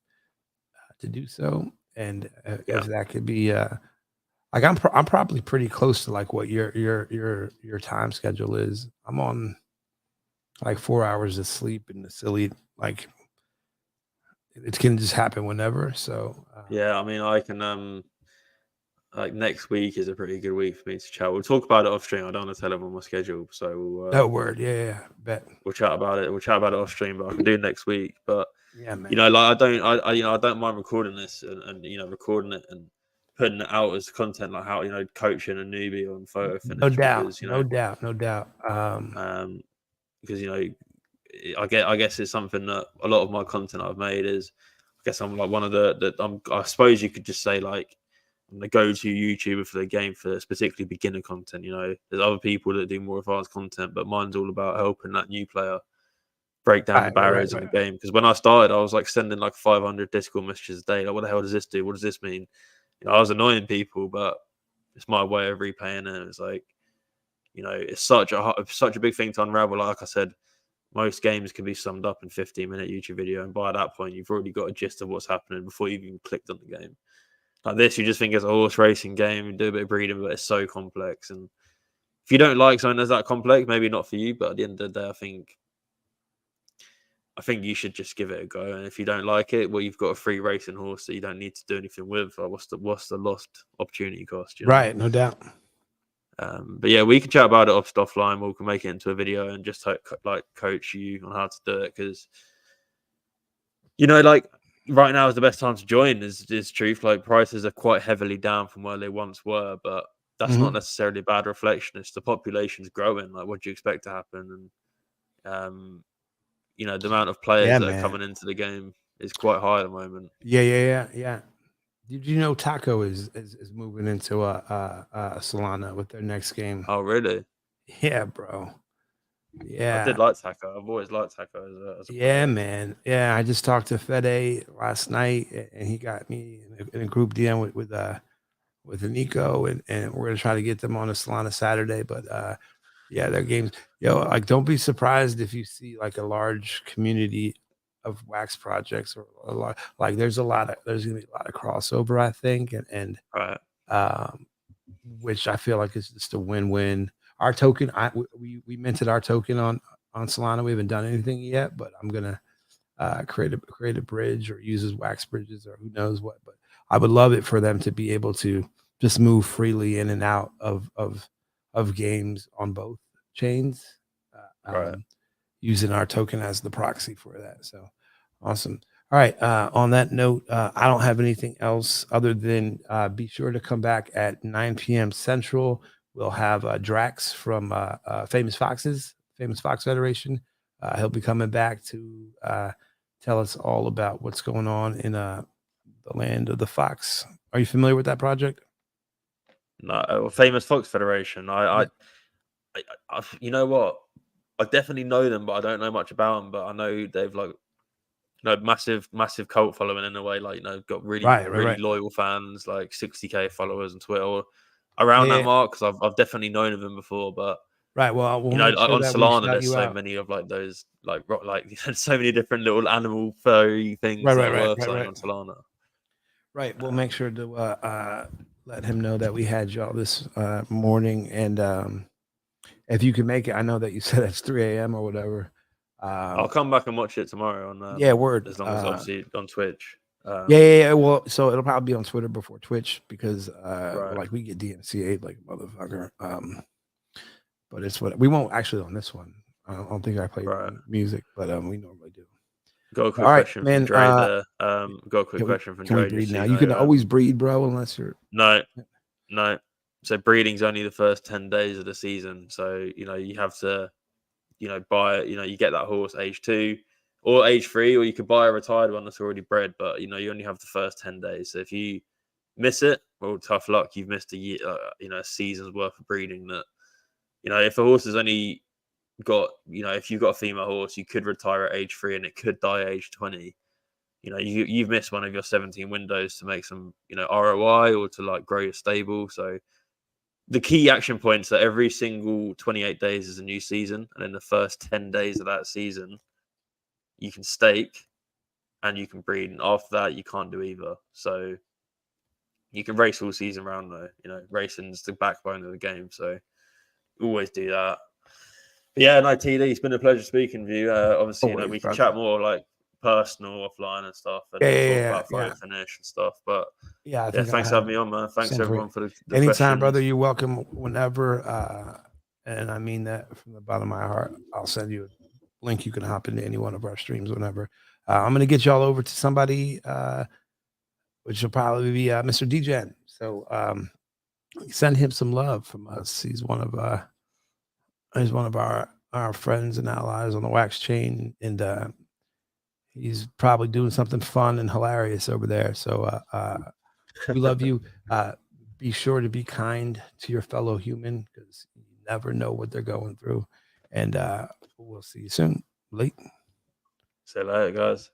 to do so. And if that could be like I'm probably pretty close to like what your time schedule is. I'm on like 4 hours of sleep and the silly, like it can just happen whenever. So yeah, I mean, I can like next week is a pretty good week for me to chat. We'll talk about it off stream. I don't want to tell everyone my schedule, so that word, yeah, bet we'll chat about it. We'll chat about it off stream, but I can do next week. But yeah, man. You know, like I don't mind recording this and you know recording it and putting it out as content, like how coaching a newbie on PhotoFinish. No doubt, because, no doubt. Because I guess it's something that a lot of my content I've made is. I guess I'm like one of I suppose you could just say like I'm the go-to YouTuber for the game for this, particularly beginner content. You know, there's other people that do more advanced content, but mine's all about helping that new player. break down the Right, right, barriers in right. the game. Because when I started, I was like sending like 500 Discord messages a day. Like, what the hell does this do? What does this mean? I was annoying people, but it's my way of replaying it. It's like, it's such a big thing to unravel. Like I said, most games can be summed up in 15-minute YouTube video, and by that point, you've already got a gist of what's happening before you've even clicked on the game. Like this, you just think it's a horse racing game, you do a bit of breeding, but it's so complex. And if you don't like something that's that complex, maybe not for you. But at the end of the day, I think you should just give it a go. And if you don't like it, well, you've got a free racing horse that you don't need to do anything with. Like, what's the lost opportunity cost? Right, no doubt. But yeah, we can chat about it offline. We can make it into a video and just like coach you on how to do it, because like right now is the best time to join. Is truth. Like prices are quite heavily down from where they once were, but that's not necessarily a bad reflection. It's the population's growing. Like, what do you expect to happen? And the amount of players Yeah, that are man. coming into the game is quite high at the moment. Yeah. Did you know Taco is moving into a Solana with their next game? Oh, really? Yeah, bro. I Yeah. did like Taco. I've always liked Taco as a Yeah, player. man. Yeah, I just talked to Fede last night, and he got me in a group DM with Nico, and we're gonna try to get them on a Solana Saturday. But yeah, their games, like don't be surprised if you see like a large community of wax projects, or a lot. Like there's gonna be a lot of crossover, I think, and Right. which I feel like is just a win-win. Our token, we minted our token on Solana. We haven't done anything yet, but I'm gonna create a bridge or uses wax bridges or who knows what. But I would love it for them to be able to just move freely in and out of games on both chains, Right. using our token as the proxy for that. So awesome. All right. On that note, I don't have anything else other than be sure to come back at 9 p.m. Central. We'll have Drax from Famous Fox Federation. He'll be coming back to tell us all about what's going on in the land of the fox. Are you familiar with that project? No, Famous Fox Federation. You know what? I definitely know them, but I don't know much about them. But I know they've like, massive cult following in a way. Like, got really really Right. loyal fans, like 60K followers on Twitter, or around that Yeah. mark. Because I've definitely known of them before. But Right. Well, we'll make sure on that we Solana, shout there's you so out. many of like those so many different little animal furry things that are worth something on Solana. Right. We'll make sure to let him know that we had y'all this morning. And if you can make it, I know that you said it's 3 a.m. or whatever. I'll come back and watch it tomorrow on Yeah, word. as long as obviously on Twitch. Yeah. Well, so it'll probably be on Twitter before Twitch because Right. like we get DMCA'd like a motherfucker. But it's what we won't actually on this one. I don't think I play music, but we normally do. Got a quick question from Dre there. Got a quick question from Can we Dre. breed Just now? so You can always breed, bro, unless you're no. So breeding's only the first 10 days of the season. So you have to buy you get that horse age 2 or age 3, or you could buy a retired one that's already bred. But you only have the first 10 days. So if you miss it, well, tough luck. You've missed a year, a season's worth of breeding. That if a horse has only got if you've got a female horse, you could retire at age 3 and it could die at age 20. You've missed one of your 17 windows to make some ROI or to like grow your stable. So the key action points are every single 28 days is a new season, and in the first 10 days of that season you can stake and you can breed, and after that you can't do either. So you can race all season round though. Racing's the backbone of the game, so always do that. But yeah, no, TD, it's been a pleasure speaking with you. Obviously, always, we can brother. chat more like personal offline and stuff, and talk about PhotoFinish and stuff. But I think thanks for having me on, man. Thanks everyone for the anytime, questions. brother. You're welcome whenever, and I mean that from the bottom of my heart. I'll send you a link. You can hop into any one of our streams whenever. I'm gonna get y'all over to somebody, which will probably be Mr. DJen. So send him some love from us. He's one of our friends and allies on the wax chain, and he's probably doing something fun and hilarious over there. So we love you. Be sure to be kind to your fellow human because you never know what they're going through. And we'll see you soon. Late. See you later, guys.